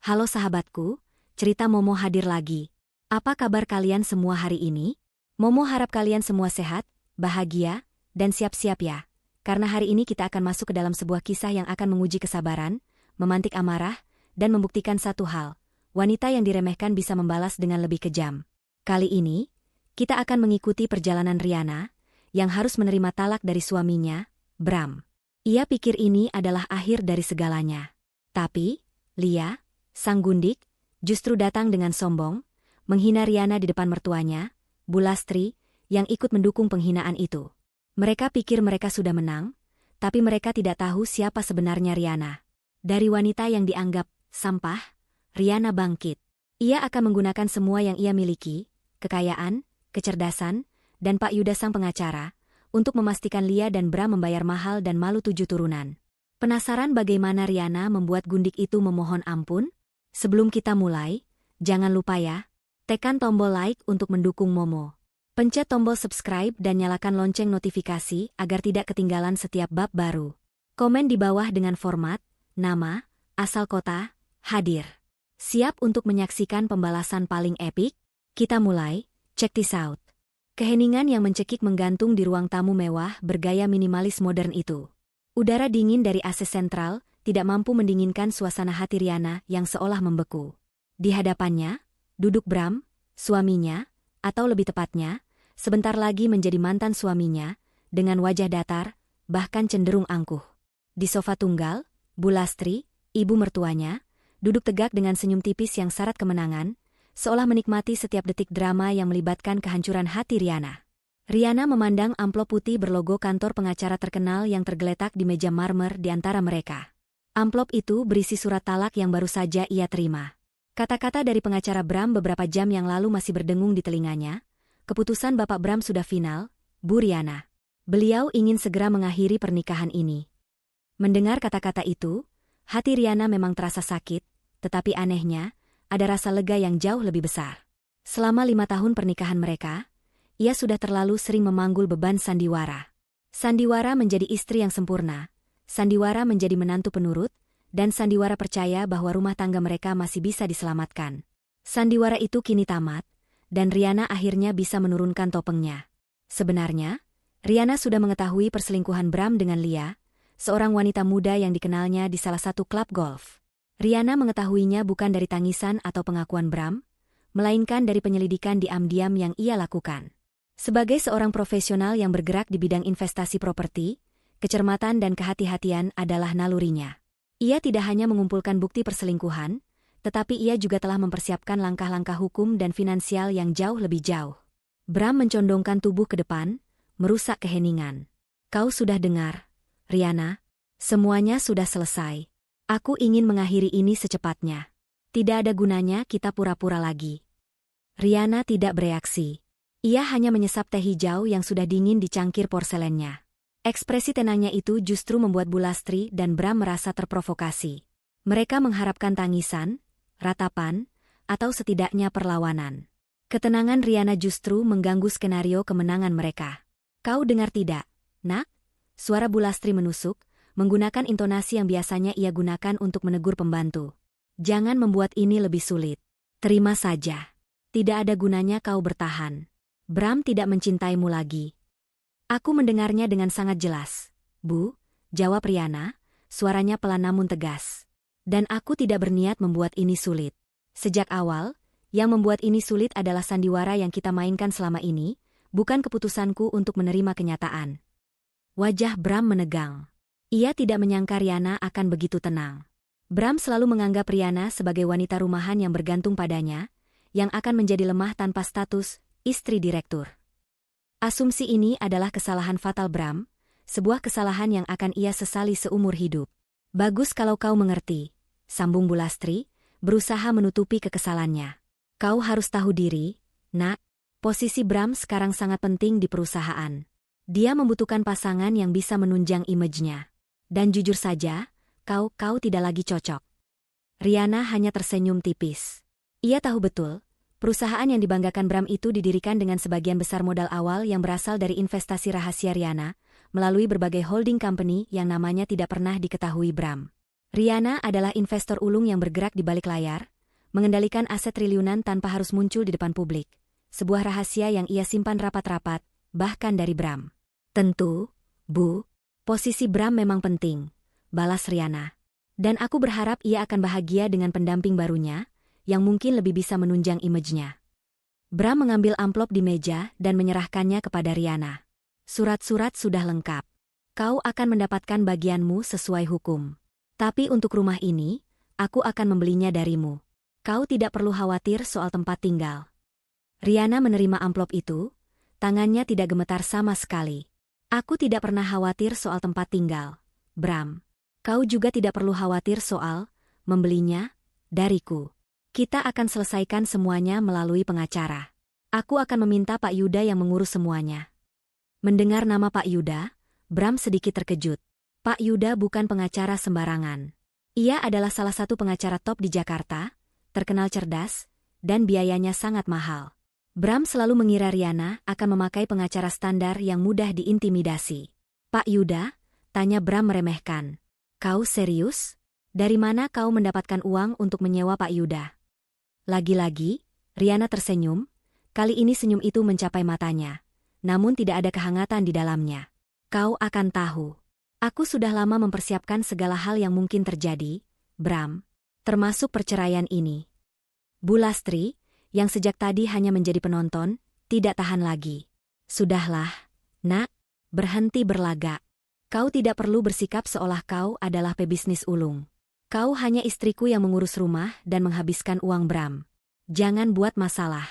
Halo sahabatku, cerita Momo hadir lagi. Apa kabar kalian semua hari ini? Momo harap kalian semua sehat, bahagia, dan siap-siap ya. Karena hari ini kita akan masuk ke dalam sebuah kisah yang akan menguji kesabaran, memantik amarah, dan membuktikan satu hal. Wanita yang diremehkan bisa membalas dengan lebih kejam. Kali ini, kita akan mengikuti perjalanan Riana, yang harus menerima talak dari suaminya, Bram. Ia pikir ini adalah akhir dari segalanya. Tapi, Lia, sang gundik, justru datang dengan sombong, menghina Riana di depan mertuanya, Bu Lastri, yang ikut mendukung penghinaan itu. Mereka pikir mereka sudah menang, tapi mereka tidak tahu siapa sebenarnya Riana. Dari wanita yang dianggap sampah, Riana bangkit. Ia akan menggunakan semua yang ia miliki, kekayaan, kecerdasan, dan Pak Yuda sang pengacara, untuk memastikan Lia dan Bram membayar mahal dan malu 7 turunan. Penasaran bagaimana Riana membuat gundik itu memohon ampun? Sebelum kita mulai, jangan lupa ya, tekan tombol like untuk mendukung Momo. Pencet tombol subscribe dan nyalakan lonceng notifikasi agar tidak ketinggalan setiap bab baru. Komen di bawah dengan format, nama, asal kota, hadir. Siap untuk menyaksikan pembalasan paling epik? Kita mulai, check this out. Keheningan yang mencekik menggantung di ruang tamu mewah bergaya minimalis modern itu. Udara dingin dari AC sentral tidak mampu mendinginkan suasana hati Riana yang seolah membeku. Di hadapannya, duduk Bram, suaminya, atau lebih tepatnya, sebentar lagi menjadi mantan suaminya, dengan wajah datar, bahkan cenderung angkuh. Di sofa tunggal, Bu Lastri, ibu mertuanya, duduk tegak dengan senyum tipis yang syarat kemenangan, seolah menikmati setiap detik drama yang melibatkan kehancuran hati Riana. Riana memandang amplop putih berlogo kantor pengacara terkenal yang tergeletak di meja marmer di antara mereka. Amplop itu berisi surat talak yang baru saja ia terima. Kata-kata dari pengacara Bram beberapa jam yang lalu masih berdengung di telinganya. Keputusan Bapak Bram sudah final, Bu Riana. Beliau ingin segera mengakhiri pernikahan ini. Mendengar kata-kata itu, hati Riana memang terasa sakit, tetapi anehnya, ada rasa lega yang jauh lebih besar. Selama 5 tahun pernikahan mereka, ia sudah terlalu sering memanggul beban sandiwara. Sandiwara menjadi istri yang sempurna. Sandiwara menjadi menantu penurut, dan sandiwara percaya bahwa rumah tangga mereka masih bisa diselamatkan. Sandiwara itu kini tamat, dan Riana akhirnya bisa menurunkan topengnya. Sebenarnya, Riana sudah mengetahui perselingkuhan Bram dengan Lia, seorang wanita muda yang dikenalnya di salah satu klub golf. Riana mengetahuinya bukan dari tangisan atau pengakuan Bram, melainkan dari penyelidikan diam-diam yang ia lakukan. Sebagai seorang profesional yang bergerak di bidang investasi properti, kecermatan dan kehati-hatian adalah nalurinya. Ia tidak hanya mengumpulkan bukti perselingkuhan, tetapi ia juga telah mempersiapkan langkah-langkah hukum dan finansial yang jauh lebih jauh. Bram mencondongkan tubuh ke depan, merusak keheningan. Kau sudah dengar, Riana? Semuanya sudah selesai. Aku ingin mengakhiri ini secepatnya. Tidak ada gunanya kita pura-pura lagi. Riana tidak bereaksi. Ia hanya menyesap teh hijau yang sudah dingin di cangkir porselennya. Ekspresi tenangnya itu justru membuat Bu Lastri dan Bram merasa terprovokasi. Mereka mengharapkan tangisan, ratapan, atau setidaknya perlawanan. Ketenangan Riana justru mengganggu skenario kemenangan mereka. Kau dengar tidak, nak? Suara Bu Lastri menusuk, menggunakan intonasi yang biasanya ia gunakan untuk menegur pembantu. Jangan membuat ini lebih sulit. Terima saja. Tidak ada gunanya kau bertahan. Bram tidak mencintaimu lagi. Aku mendengarnya dengan sangat jelas. Bu, jawab Riana, suaranya pelan namun tegas. Dan aku tidak berniat membuat ini sulit. Sejak awal, yang membuat ini sulit adalah sandiwara yang kita mainkan selama ini, bukan keputusanku untuk menerima kenyataan. Wajah Bram menegang. Ia tidak menyangka Riana akan begitu tenang. Bram selalu menganggap Riana sebagai wanita rumahan yang bergantung padanya, yang akan menjadi lemah tanpa status istri direktur. Asumsi ini adalah kesalahan fatal Bram, sebuah kesalahan yang akan ia sesali seumur hidup. Bagus kalau kau mengerti, sambung Bu Lastri, berusaha menutupi kekesalannya. Kau harus tahu diri, nak, posisi Bram sekarang sangat penting di perusahaan. Dia membutuhkan pasangan yang bisa menunjang image-nya. Dan jujur saja, kau tidak lagi cocok. Riana hanya tersenyum tipis. Ia tahu betul, perusahaan yang dibanggakan Bram itu didirikan dengan sebagian besar modal awal yang berasal dari investasi rahasia Riana, melalui berbagai holding company yang namanya tidak pernah diketahui Bram. Riana adalah investor ulung yang bergerak di balik layar, mengendalikan aset triliunan tanpa harus muncul di depan publik. Sebuah rahasia yang ia simpan rapat-rapat, bahkan dari Bram. Tentu, Bu, posisi Bram memang penting, balas Riana. Dan aku berharap ia akan bahagia dengan pendamping barunya, yang mungkin lebih bisa menunjang image-nya. Bram mengambil amplop di meja dan menyerahkannya kepada Riana. Surat-surat sudah lengkap. Kau akan mendapatkan bagianmu sesuai hukum. Tapi untuk rumah ini, aku akan membelinya darimu. Kau tidak perlu khawatir soal tempat tinggal. Riana menerima amplop itu, tangannya tidak gemetar sama sekali. Aku tidak pernah khawatir soal tempat tinggal, Bram. Kau juga tidak perlu khawatir soal membelinya dariku. Kita akan selesaikan semuanya melalui pengacara. Aku akan meminta Pak Yuda yang mengurus semuanya. Mendengar nama Pak Yuda, Bram sedikit terkejut. Pak Yuda bukan pengacara sembarangan. Ia adalah salah satu pengacara top di Jakarta, terkenal cerdas, dan biayanya sangat mahal. Bram selalu mengira Riana akan memakai pengacara standar yang mudah diintimidasi. Pak Yuda, tanya Bram meremehkan. Kau serius? Dari mana kau mendapatkan uang untuk menyewa Pak Yuda? Lagi-lagi, Riana tersenyum, kali ini senyum itu mencapai matanya. Namun tidak ada kehangatan di dalamnya. Kau akan tahu. Aku sudah lama mempersiapkan segala hal yang mungkin terjadi, Bram. Termasuk perceraian ini. Bu Lastri, yang sejak tadi hanya menjadi penonton, tidak tahan lagi. Sudahlah, nak, berhenti berlagak. Kau tidak perlu bersikap seolah kau adalah pebisnis ulung. Kau hanya istriku yang mengurus rumah dan menghabiskan uang Bram. Jangan buat masalah.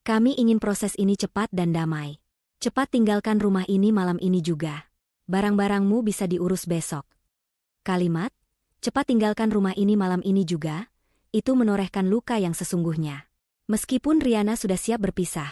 Kami ingin proses ini cepat dan damai. Cepat tinggalkan rumah ini malam ini juga. Barang-barangmu bisa diurus besok. Kalimat, cepat tinggalkan rumah ini malam ini juga, itu menorehkan luka yang sesungguhnya. Meskipun Riana sudah siap berpisah,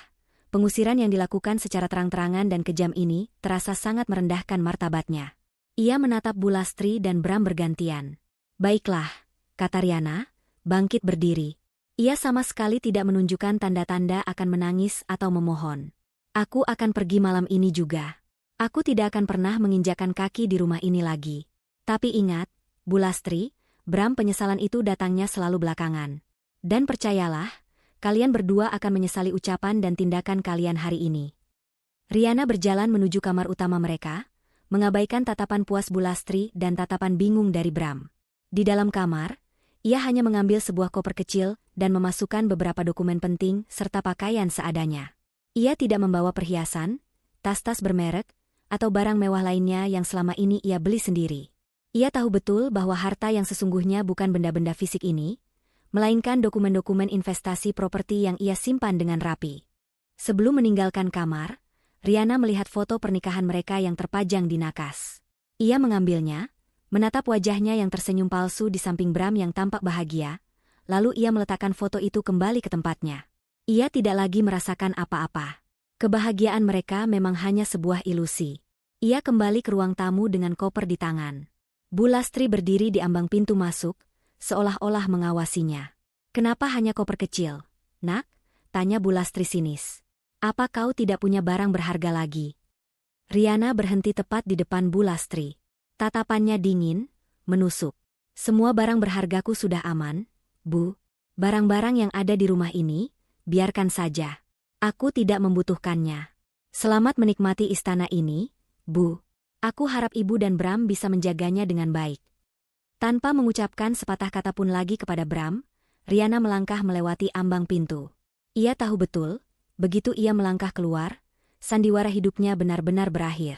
pengusiran yang dilakukan secara terang-terangan dan kejam ini terasa sangat merendahkan martabatnya. Ia menatap Bu Lastri dan Bram bergantian. Baiklah, kata Riana, bangkit berdiri. Ia sama sekali tidak menunjukkan tanda-tanda akan menangis atau memohon. Aku akan pergi malam ini juga. Aku tidak akan pernah menginjakan kaki di rumah ini lagi. Tapi ingat, Bu Lastri, Bram, penyesalan itu datangnya selalu belakangan. Dan percayalah, kalian berdua akan menyesali ucapan dan tindakan kalian hari ini. Riana berjalan menuju kamar utama mereka, mengabaikan tatapan puas Bu Lastri dan tatapan bingung dari Bram. Di dalam kamar, ia hanya mengambil sebuah koper kecil dan memasukkan beberapa dokumen penting serta pakaian seadanya. Ia tidak membawa perhiasan, tas-tas bermerek, atau barang mewah lainnya yang selama ini ia beli sendiri. Ia tahu betul bahwa harta yang sesungguhnya bukan benda-benda fisik ini, melainkan dokumen-dokumen investasi properti yang ia simpan dengan rapi. Sebelum meninggalkan kamar, Riana melihat foto pernikahan mereka yang terpajang di nakas. Ia mengambilnya, menatap wajahnya yang tersenyum palsu di samping Bram yang tampak bahagia, lalu ia meletakkan foto itu kembali ke tempatnya. Ia tidak lagi merasakan apa-apa. Kebahagiaan mereka memang hanya sebuah ilusi. Ia kembali ke ruang tamu dengan koper di tangan. Bu Lastri berdiri di ambang pintu masuk, seolah-olah mengawasinya. Kenapa hanya koper kecil, nak? Tanya Bu Lastri sinis. Apa kau tidak punya barang berharga lagi? Riana berhenti tepat di depan Bu Lastri. Tatapannya dingin, menusuk. Semua barang berhargaku sudah aman, Bu. Barang-barang yang ada di rumah ini, biarkan saja. Aku tidak membutuhkannya. Selamat menikmati istana ini, Bu. Aku harap Ibu dan Bram bisa menjaganya dengan baik. Tanpa mengucapkan sepatah kata pun lagi kepada Bram, Riana melangkah melewati ambang pintu. Ia tahu betul, begitu ia melangkah keluar, sandiwara hidupnya benar-benar berakhir.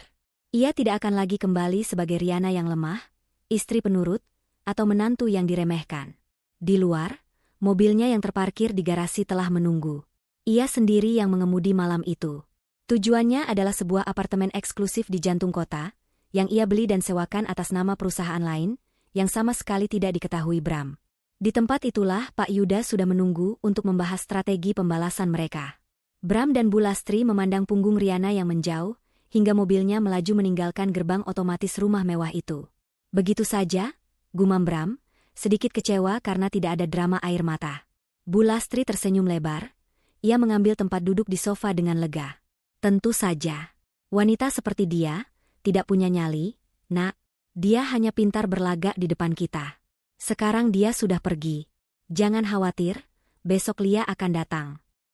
Ia tidak akan lagi kembali sebagai Riana yang lemah, istri penurut, atau menantu yang diremehkan. Di luar, mobilnya yang terparkir di garasi telah menunggu. Ia sendiri yang mengemudi malam itu. Tujuannya adalah sebuah apartemen eksklusif di jantung kota, yang ia beli dan sewakan atas nama perusahaan lain, yang sama sekali tidak diketahui Bram. Di tempat itulah Pak Yuda sudah menunggu untuk membahas strategi pembalasan mereka. Bram dan Bu Lastri memandang punggung Riana yang menjauh, hingga mobilnya melaju meninggalkan gerbang otomatis rumah mewah itu. Begitu saja, gumam Bram, sedikit kecewa karena tidak ada drama air mata. Bu Lastri tersenyum lebar, ia mengambil tempat duduk di sofa dengan lega. Tentu saja. Wanita seperti dia, tidak punya nyali, nak. Dia hanya pintar berlagak di depan kita. Sekarang dia sudah pergi. Jangan khawatir, besok Lia akan datang.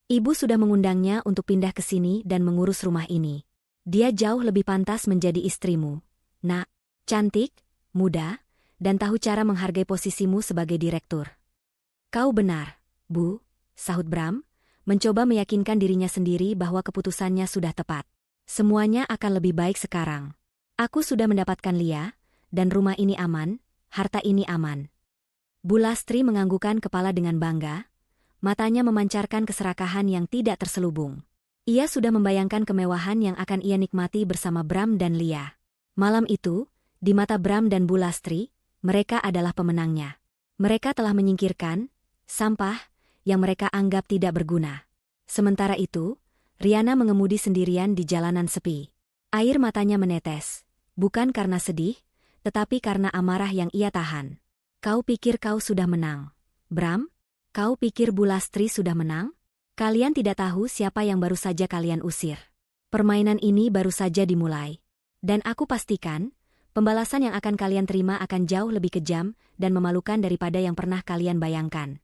Ibu sudah mengundangnya untuk pindah ke sini dan mengurus rumah ini. Dia jauh lebih pantas menjadi istrimu. Nak, cantik, muda, dan tahu cara menghargai posisimu sebagai direktur. Kau benar, Bu, sahut Bram, mencoba meyakinkan dirinya sendiri bahwa keputusannya sudah tepat. Semuanya akan lebih baik sekarang. Aku sudah mendapatkan Lia, dan rumah ini aman, harta ini aman. Bu Lastri menganggukkan kepala dengan bangga, matanya memancarkan keserakahan yang tidak terselubung. Ia sudah membayangkan kemewahan yang akan ia nikmati bersama Bram dan Lia. Malam itu, di mata Bram dan Bu Lastri, mereka adalah pemenangnya. Mereka telah menyingkirkan sampah yang mereka anggap tidak berguna. Sementara itu, Riana mengemudi sendirian di jalanan sepi. Air matanya menetes, bukan karena sedih, tetapi karena amarah yang ia tahan. Kau pikir kau sudah menang, Bram? Kau pikir Bu Lastri sudah menang? Kalian tidak tahu siapa yang baru saja kalian usir. Permainan ini baru saja dimulai. Dan aku pastikan, pembalasan yang akan kalian terima akan jauh lebih kejam dan memalukan daripada yang pernah kalian bayangkan.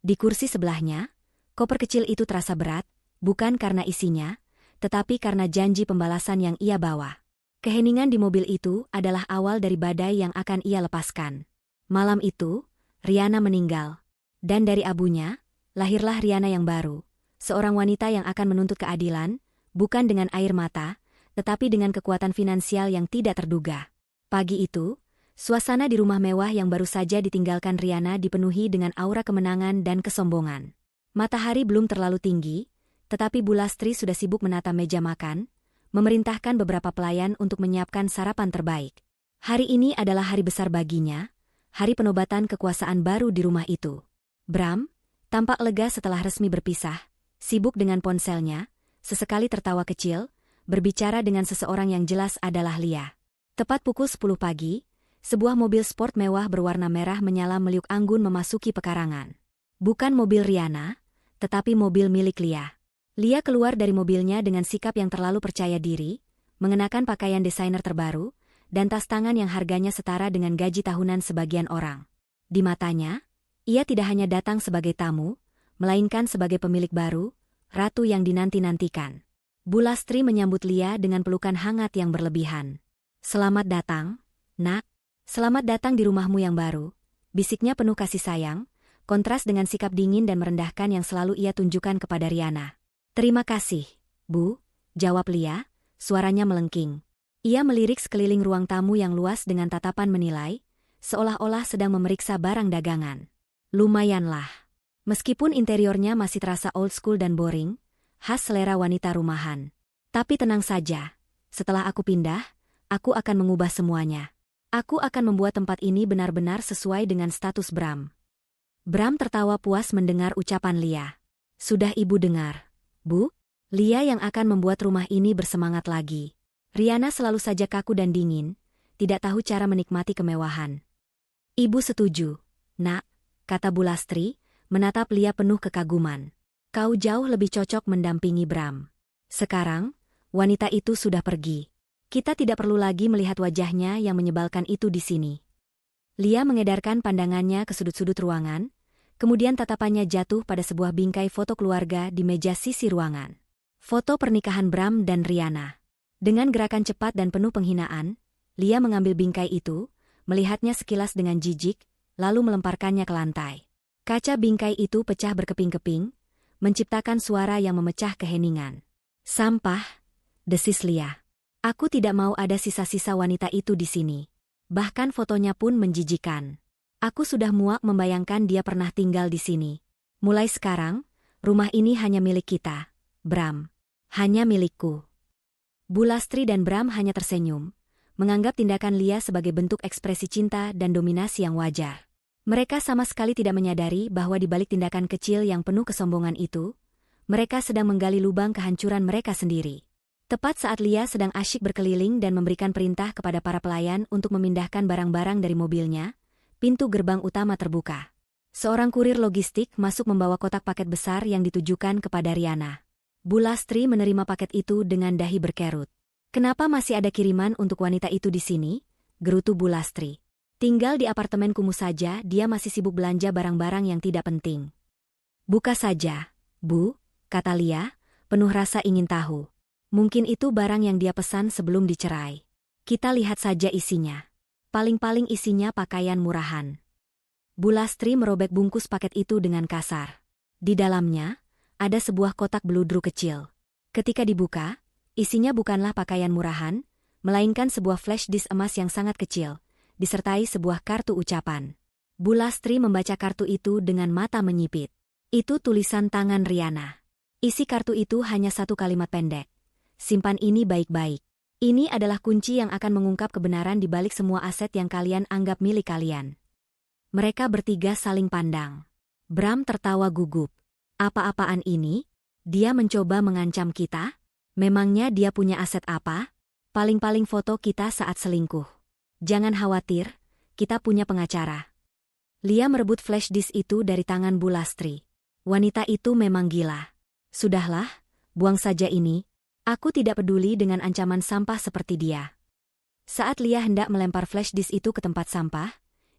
Di kursi sebelahnya, koper kecil itu terasa berat, bukan karena isinya, tetapi karena janji pembalasan yang ia bawa. Keheningan di mobil itu adalah awal dari badai yang akan ia lepaskan. Malam itu, Riana meninggal. Dan dari abunya, lahirlah Riana yang baru, seorang wanita yang akan menuntut keadilan, bukan dengan air mata, tetapi dengan kekuatan finansial yang tidak terduga. Pagi itu, suasana di rumah mewah yang baru saja ditinggalkan Riana dipenuhi dengan aura kemenangan dan kesombongan. Matahari belum terlalu tinggi, tetapi Bu Lastri sudah sibuk menata meja makan, memerintahkan beberapa pelayan untuk menyiapkan sarapan terbaik. Hari ini adalah hari besar baginya, hari penobatan kekuasaan baru di rumah itu. Bram, tampak lega setelah resmi berpisah, sibuk dengan ponselnya, sesekali tertawa kecil, berbicara dengan seseorang yang jelas adalah Lia. Tepat pukul 10 pagi, sebuah mobil sport mewah berwarna merah menyala meliuk anggun memasuki pekarangan. Bukan mobil Riana, tetapi mobil milik Lia. Lia keluar dari mobilnya dengan sikap yang terlalu percaya diri, mengenakan pakaian desainer terbaru, dan tas tangan yang harganya setara dengan gaji tahunan sebagian orang. Di matanya, ia tidak hanya datang sebagai tamu, melainkan sebagai pemilik baru, ratu yang dinanti-nantikan. Bu Lastri menyambut Lia dengan pelukan hangat yang berlebihan. "Selamat datang, Nak. Selamat datang di rumahmu yang baru," bisiknya penuh kasih sayang, kontras dengan sikap dingin dan merendahkan yang selalu ia tunjukkan kepada Riana. "Terima kasih, Bu," jawab Lia, suaranya melengking. Ia melirik sekeliling ruang tamu yang luas dengan tatapan menilai, seolah-olah sedang memeriksa barang dagangan. Lumayanlah. Meskipun interiornya masih terasa old school dan boring, khas selera wanita rumahan. Tapi tenang saja, setelah aku pindah, aku akan mengubah semuanya. Aku akan membuat tempat ini benar-benar sesuai dengan status Bram. Bram tertawa puas mendengar ucapan Lia. "Sudah ibu dengar, Bu? Lia yang akan membuat rumah ini bersemangat lagi." Riana selalu saja kaku dan dingin, tidak tahu cara menikmati kemewahan. "Ibu setuju, Nak," kata Bu Lastri, menatap Lia penuh kekaguman. "Kau jauh lebih cocok mendampingi Bram. Sekarang, wanita itu sudah pergi. Kita tidak perlu lagi melihat wajahnya yang menyebalkan itu di sini." Lia mengedarkan pandangannya ke sudut-sudut ruangan, kemudian tatapannya jatuh pada sebuah bingkai foto keluarga di meja sisi ruangan. Foto pernikahan Bram dan Riana. Dengan gerakan cepat dan penuh penghinaan, Lia mengambil bingkai itu, melihatnya sekilas dengan jijik, lalu melemparkannya ke lantai. Kaca bingkai itu pecah berkeping-keping, menciptakan suara yang memecah keheningan. "Sampah," desis Lia. "Aku tidak mau ada sisa-sisa wanita itu di sini. Bahkan fotonya pun menjijikan. Aku sudah muak membayangkan dia pernah tinggal di sini. Mulai sekarang, rumah ini hanya milik kita, Bram. Hanya milikku." Bu Lastri dan Bram hanya tersenyum, menganggap tindakan Lia sebagai bentuk ekspresi cinta dan dominasi yang wajar. Mereka sama sekali tidak menyadari bahwa di balik tindakan kecil yang penuh kesombongan itu, mereka sedang menggali lubang kehancuran mereka sendiri. Tepat saat Lia sedang asyik berkeliling dan memberikan perintah kepada para pelayan untuk memindahkan barang-barang dari mobilnya, pintu gerbang utama terbuka. Seorang kurir logistik masuk membawa kotak paket besar yang ditujukan kepada Riana. Bu Lastri menerima paket itu dengan dahi berkerut. "Kenapa masih ada kiriman untuk wanita itu di sini?" gerutu Bu Lastri. Tinggal di apartemen kumuh saja dia masih sibuk belanja barang-barang yang tidak penting. Buka saja, Bu, kata Lia, penuh rasa ingin tahu. Mungkin itu barang yang dia pesan sebelum dicerai. Kita lihat saja isinya. Paling-paling isinya pakaian murahan. Bu Lastri merobek bungkus paket itu dengan kasar. Di dalamnya, ada sebuah kotak beludru kecil. Ketika dibuka, isinya bukanlah pakaian murahan, melainkan sebuah flash disk emas yang sangat kecil, disertai sebuah kartu ucapan. Bu Lastri membaca kartu itu dengan mata menyipit. Itu tulisan tangan Riana. Isi kartu itu hanya satu kalimat pendek. Simpan ini baik-baik. Ini adalah kunci yang akan mengungkap kebenaran di balik semua aset yang kalian anggap milik kalian. Mereka bertiga saling pandang. Bram tertawa gugup. Apa-apaan ini? Dia mencoba mengancam kita? Memangnya dia punya aset apa? Paling-paling foto kita saat selingkuh. Jangan khawatir, kita punya pengacara. Lia merebut flash disk itu dari tangan Bu Lastri. Wanita itu memang gila. Sudahlah, buang saja ini. Aku tidak peduli dengan ancaman sampah seperti dia. Saat Lia hendak melempar flash disk itu ke tempat sampah,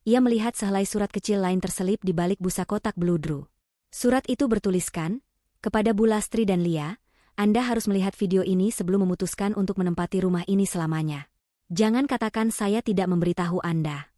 ia melihat sehelai surat kecil lain terselip di balik busa kotak beludru. Surat itu bertuliskan, kepada Bu Lastri dan Lia, Anda harus melihat video ini sebelum memutuskan untuk menempati rumah ini selamanya. Jangan katakan saya tidak memberitahu Anda.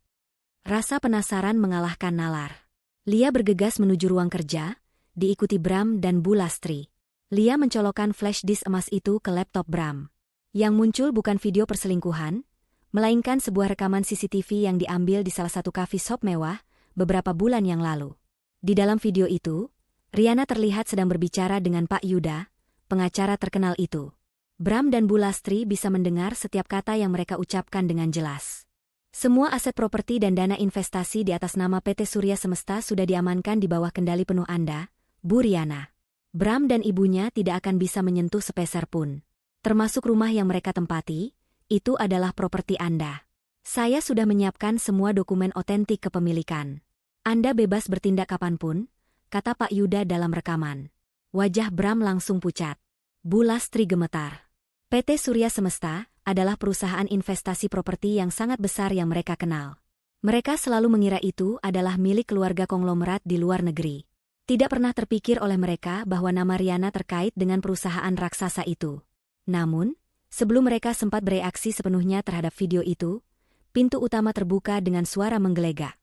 Rasa penasaran mengalahkan nalar. Lia bergegas menuju ruang kerja, diikuti Bram dan Bu Lastri. Lia mencolokkan flash disk emas itu ke laptop Bram. Yang muncul bukan video perselingkuhan, melainkan sebuah rekaman CCTV yang diambil di salah satu coffee shop mewah beberapa bulan yang lalu. Di dalam video itu, Riana terlihat sedang berbicara dengan Pak Yuda, pengacara terkenal itu. Bram dan Bu Lastri bisa mendengar setiap kata yang mereka ucapkan dengan jelas. Semua aset properti dan dana investasi di atas nama PT Surya Semesta sudah diamankan di bawah kendali penuh Anda, Bu Riana. Bram dan ibunya tidak akan bisa menyentuh sepeser pun. Termasuk rumah yang mereka tempati, itu adalah properti Anda. Saya sudah menyiapkan semua dokumen otentik kepemilikan. Anda bebas bertindak kapanpun, kata Pak Yuda dalam rekaman. Wajah Bram langsung pucat. Bu Lastri gemetar. PT Surya Semesta adalah perusahaan investasi properti yang sangat besar yang mereka kenal. Mereka selalu mengira itu adalah milik keluarga konglomerat di luar negeri. Tidak pernah terpikir oleh mereka bahwa nama Riana terkait dengan perusahaan raksasa itu. Namun, sebelum mereka sempat bereaksi sepenuhnya terhadap video itu, pintu utama terbuka dengan suara menggelegak.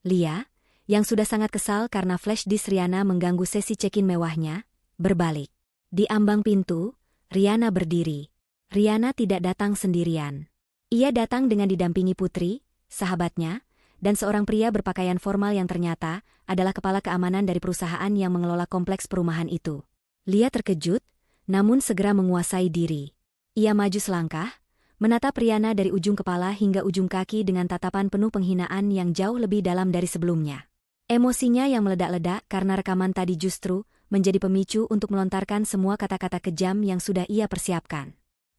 Lia, yang sudah sangat kesal karena flash disk Riana mengganggu sesi check-in mewahnya, berbalik. Di ambang pintu, Riana berdiri. Riana tidak datang sendirian. Ia datang dengan didampingi Putri, sahabatnya, dan seorang pria berpakaian formal yang ternyata adalah kepala keamanan dari perusahaan yang mengelola kompleks perumahan itu. Lia terkejut, namun segera menguasai diri. Ia maju selangkah, menatap Riana dari ujung kepala hingga ujung kaki dengan tatapan penuh penghinaan yang jauh lebih dalam dari sebelumnya. Emosinya yang meledak-ledak karena rekaman tadi justru menjadi pemicu untuk melontarkan semua kata-kata kejam yang sudah ia persiapkan.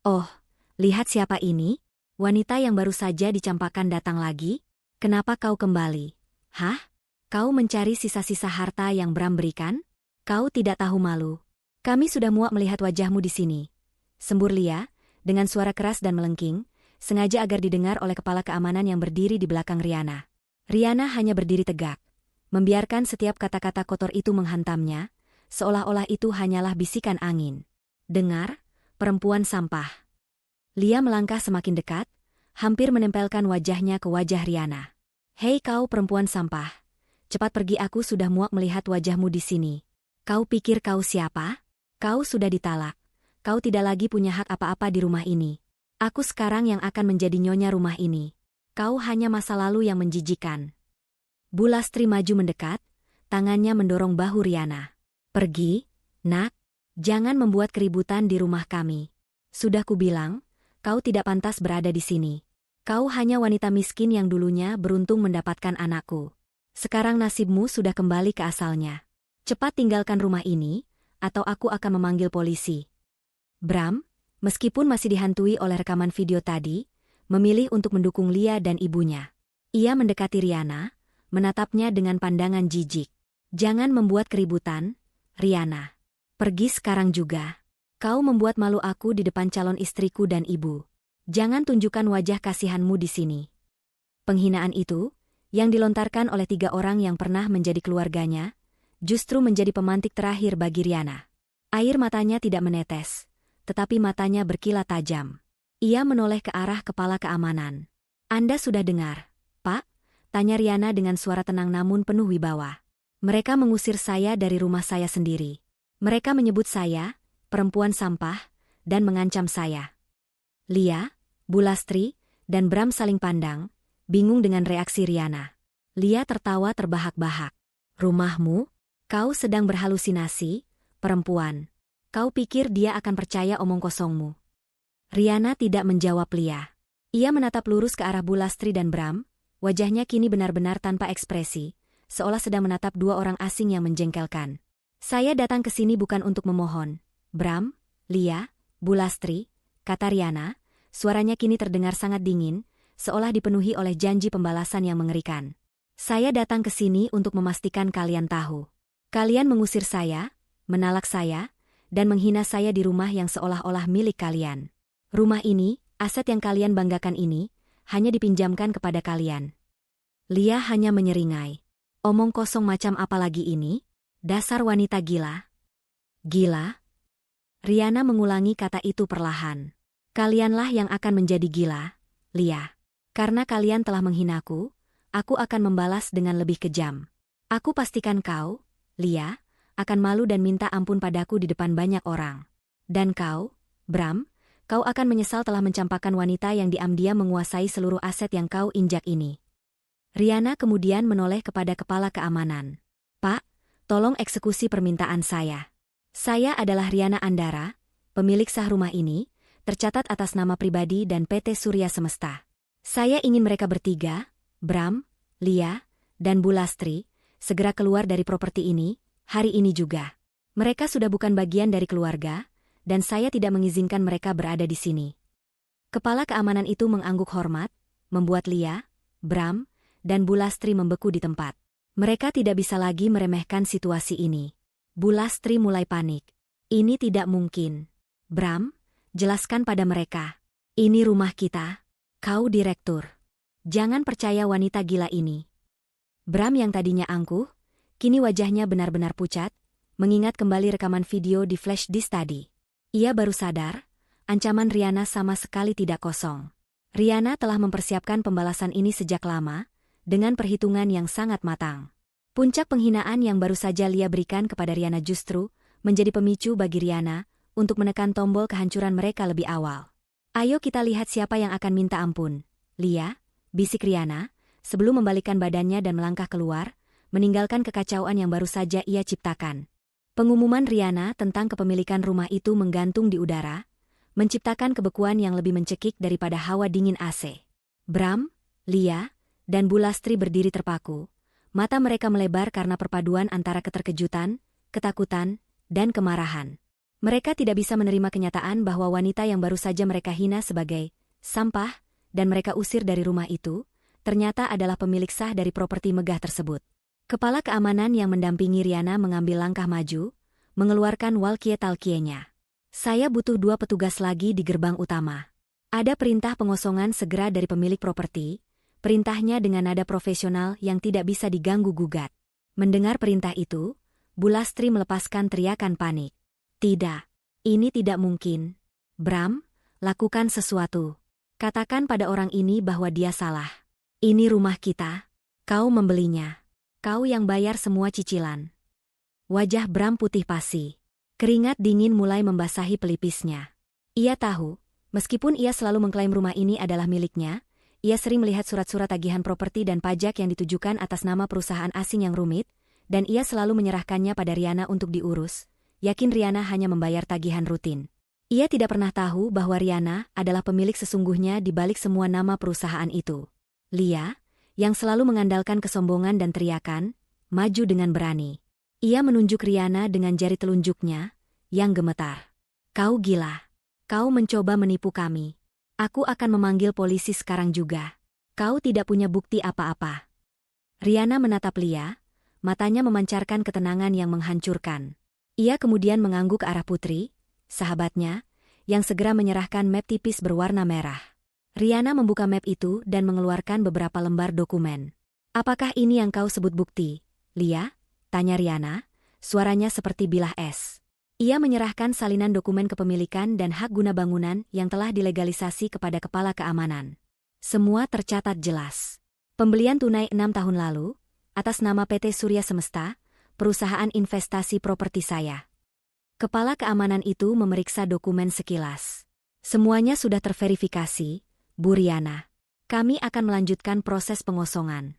Oh, lihat siapa ini? Wanita yang baru saja dicampakkan datang lagi? Kenapa kau kembali? Hah? Kau mencari sisa-sisa harta yang Bram berikan? Kau tidak tahu malu. Kami sudah muak melihat wajahmu di sini. Sembur Lia, dengan suara keras dan melengking, sengaja agar didengar oleh kepala keamanan yang berdiri di belakang Riana. Riana hanya berdiri tegak, membiarkan setiap kata-kata kotor itu menghantamnya, seolah-olah itu hanyalah bisikan angin. Dengar, perempuan sampah. Lia melangkah semakin dekat, hampir menempelkan wajahnya ke wajah Riana. Hei kau perempuan sampah, cepat pergi, aku sudah muak melihat wajahmu di sini. Kau pikir kau siapa? Kau sudah ditalak. Kau tidak lagi punya hak apa-apa di rumah ini. Aku sekarang yang akan menjadi nyonya rumah ini. Kau hanya masa lalu yang menjijikan. Bu Lastri maju mendekat, tangannya mendorong bahu Riana. Pergi, nak. Jangan membuat keributan di rumah kami. Sudah kubilang, kau tidak pantas berada di sini. Kau hanya wanita miskin yang dulunya beruntung mendapatkan anakku. Sekarang nasibmu sudah kembali ke asalnya. Cepat tinggalkan rumah ini, atau aku akan memanggil polisi. Bram, meskipun masih dihantui oleh rekaman video tadi, memilih untuk mendukung Lia dan ibunya. Ia mendekati Riana, menatapnya dengan pandangan jijik. Jangan membuat keributan, Riana. Pergi sekarang juga. Kau membuat malu aku di depan calon istriku dan ibu. Jangan tunjukkan wajah kasihanmu di sini. Penghinaan itu, yang dilontarkan oleh 3 orang yang pernah menjadi keluarganya, justru menjadi pemantik terakhir bagi Riana. Air matanya tidak menetes, tetapi matanya berkilat tajam. Ia menoleh ke arah kepala keamanan. "Anda sudah dengar, Pak?" tanya Riana dengan suara tenang namun penuh wibawa. "Mereka mengusir saya dari rumah saya sendiri. Mereka menyebut saya perempuan sampah dan mengancam saya." Lia, Bulastri, dan Bram saling pandang, bingung dengan reaksi Riana. Lia tertawa terbahak-bahak. "Rumahmu? Kau sedang berhalusinasi, perempuan. Kau pikir dia akan percaya omong kosongmu?" Riana tidak menjawab Lia. Ia menatap lurus ke arah Bulastri dan Bram, wajahnya kini benar-benar tanpa ekspresi, seolah sedang menatap 2 orang asing yang menjengkelkan. "Saya datang ke sini bukan untuk memohon, Bram, Lia, Bulastri," kata Riana, suaranya kini terdengar sangat dingin, seolah dipenuhi oleh janji pembalasan yang mengerikan. "Saya datang ke sini untuk memastikan kalian tahu. Kalian mengusir saya, menalak saya, dan menghina saya di rumah yang seolah-olah milik kalian. Rumah ini, aset yang kalian banggakan ini, hanya dipinjamkan kepada kalian." Lia hanya menyeringai. "Omong kosong macam apa lagi ini? Dasar wanita gila." "Gila?" Riana mengulangi kata itu perlahan. "Kalianlah yang akan menjadi gila, Lia. Karena kalian telah menghinaku, aku akan membalas dengan lebih kejam. Aku pastikan kau, Lia, akan malu dan minta ampun padaku di depan banyak orang. Dan kau, Bram, kau akan menyesal telah mencampakkan wanita yang diam-diam menguasai seluruh aset yang kau injak ini." Riana kemudian menoleh kepada kepala keamanan. "Pak, tolong eksekusi permintaan saya. Saya adalah Riana Andara, pemilik sah rumah ini, tercatat atas nama pribadi dan PT Surya Semesta. Saya ingin mereka bertiga, Bram, Lia, dan Bulastri, segera keluar dari properti ini, hari ini juga. Mereka sudah bukan bagian dari keluarga, dan saya tidak mengizinkan mereka berada di sini." Kepala keamanan itu mengangguk hormat, membuat Lia, Bram, dan Bulastri membeku di tempat. Mereka tidak bisa lagi meremehkan situasi ini. Bulastri mulai panik. "Ini tidak mungkin. Bram, jelaskan pada mereka. Ini rumah kita. Kau direktur. Jangan percaya wanita gila ini." Bram yang tadinya angkuh, kini wajahnya benar-benar pucat, mengingat kembali rekaman video di flash disk tadi. Ia baru sadar, ancaman Riana sama sekali tidak kosong. Riana telah mempersiapkan pembalasan ini sejak lama, dengan perhitungan yang sangat matang. Puncak penghinaan yang baru saja Lia berikan kepada Riana justru menjadi pemicu bagi Riana untuk menekan tombol kehancuran mereka lebih awal. "Ayo kita lihat siapa yang akan minta ampun, Lia," bisik Riana, sebelum membalikkan badannya dan melangkah keluar, meninggalkan kekacauan yang baru saja ia ciptakan. Pengumuman Riana tentang kepemilikan rumah itu menggantung di udara, menciptakan kebekuan yang lebih mencekik daripada hawa dingin AC. Bram, Lia, dan Bulastri berdiri terpaku. Mata mereka melebar karena perpaduan antara keterkejutan, ketakutan, dan kemarahan. Mereka tidak bisa menerima kenyataan bahwa wanita yang baru saja mereka hina sebagai sampah dan mereka usir dari rumah itu, ternyata adalah pemilik sah dari properti megah tersebut. Kepala keamanan yang mendampingi Riana mengambil langkah maju, mengeluarkan walkie-talkie-nya. "Saya butuh 2 petugas lagi di gerbang utama. Ada perintah pengosongan segera dari pemilik properti." Perintahnya dengan nada profesional yang tidak bisa diganggu-gugat. Mendengar perintah itu, Bulastri melepaskan teriakan panik. "Tidak, ini tidak mungkin. Bram, lakukan sesuatu. Katakan pada orang ini bahwa dia salah. Ini rumah kita. Kau membelinya. Kau yang bayar semua cicilan." Wajah Bram putih pasi. Keringat dingin mulai membasahi pelipisnya. Ia tahu, meskipun ia selalu mengklaim rumah ini adalah miliknya, ia sering melihat surat-surat tagihan properti dan pajak yang ditujukan atas nama perusahaan asing yang rumit, dan ia selalu menyerahkannya pada Riana untuk diurus, yakin Riana hanya membayar tagihan rutin. Ia tidak pernah tahu bahwa Riana adalah pemilik sesungguhnya di balik semua nama perusahaan itu. Lia, yang selalu mengandalkan kesombongan dan teriakan, maju dengan berani. Ia menunjuk Riana dengan jari telunjuknya, yang gemetar. "Kau gila. Kau mencoba menipu kami. Aku akan memanggil polisi sekarang juga. Kau tidak punya bukti apa-apa." Riana menatap Lia, matanya memancarkan ketenangan yang menghancurkan. Ia kemudian mengangguk ke arah Putri, sahabatnya, yang segera menyerahkan map tipis berwarna merah. Riana membuka map itu dan mengeluarkan beberapa lembar dokumen. Apakah ini yang kau sebut bukti, Lia? Tanya Riana, suaranya seperti bilah es. Ia menyerahkan salinan dokumen kepemilikan dan hak guna bangunan yang telah dilegalisasi kepada kepala keamanan. Semua tercatat jelas. Pembelian tunai 6 tahun lalu, atas nama PT Surya Semesta, perusahaan investasi properti saya. Kepala keamanan itu memeriksa dokumen sekilas. Semuanya sudah terverifikasi, Bu Riana. Kami akan melanjutkan proses pengosongan.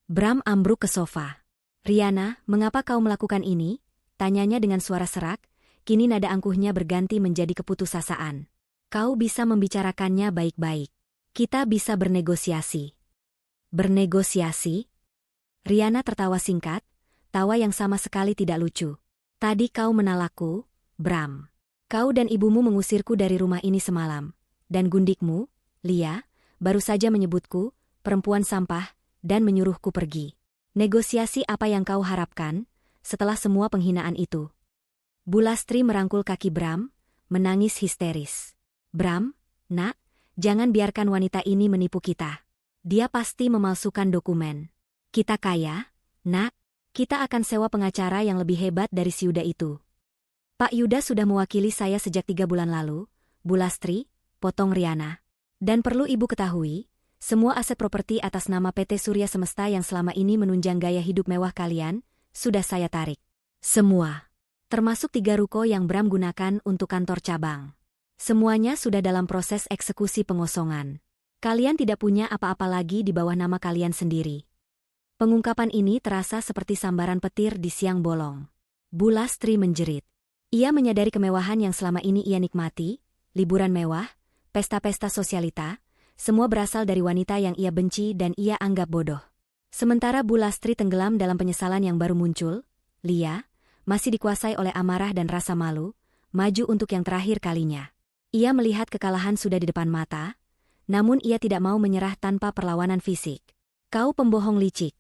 Bram ambruk ke sofa. Riana, mengapa kau melakukan ini? Tanyanya dengan suara serak, kini nada angkuhnya berganti menjadi keputusasaan. Kau bisa membicarakannya baik-baik. Kita bisa bernegosiasi. Bernegosiasi? Riana tertawa singkat, tawa yang sama sekali tidak lucu. Tadi kau menalakku, Bram. Kau dan ibumu mengusirku dari rumah ini semalam. Dan gundikmu, Lia, baru saja menyebutku, perempuan sampah, dan menyuruhku pergi. Negosiasi apa yang kau harapkan, setelah semua penghinaan itu? Bulastri merangkul kaki Bram, menangis histeris. Bram, nak, jangan biarkan wanita ini menipu kita. Dia pasti memalsukan dokumen. Kita kaya, nak, kita akan sewa pengacara yang lebih hebat dari si Yuda itu. Pak Yuda sudah mewakili saya sejak 3 bulan lalu, Bulastri, potong Riana. Dan perlu ibu ketahui, semua aset properti atas nama PT Surya Semesta yang selama ini menunjang gaya hidup mewah kalian, sudah saya tarik. Semua. Termasuk 3 ruko yang Bram gunakan untuk kantor cabang. Semuanya sudah dalam proses eksekusi pengosongan. Kalian tidak punya apa-apa lagi di bawah nama kalian sendiri. Pengungkapan ini terasa seperti sambaran petir di siang bolong. Bulastri menjerit. Ia menyadari kemewahan yang selama ini ia nikmati, liburan mewah, pesta-pesta sosialita, semua berasal dari wanita yang ia benci dan ia anggap bodoh. Sementara Bulastri tenggelam dalam penyesalan yang baru muncul, Lia, masih dikuasai oleh amarah dan rasa malu, maju untuk yang terakhir kalinya. Ia melihat kekalahan sudah di depan mata, namun ia tidak mau menyerah tanpa perlawanan fisik. Kau pembohong licik,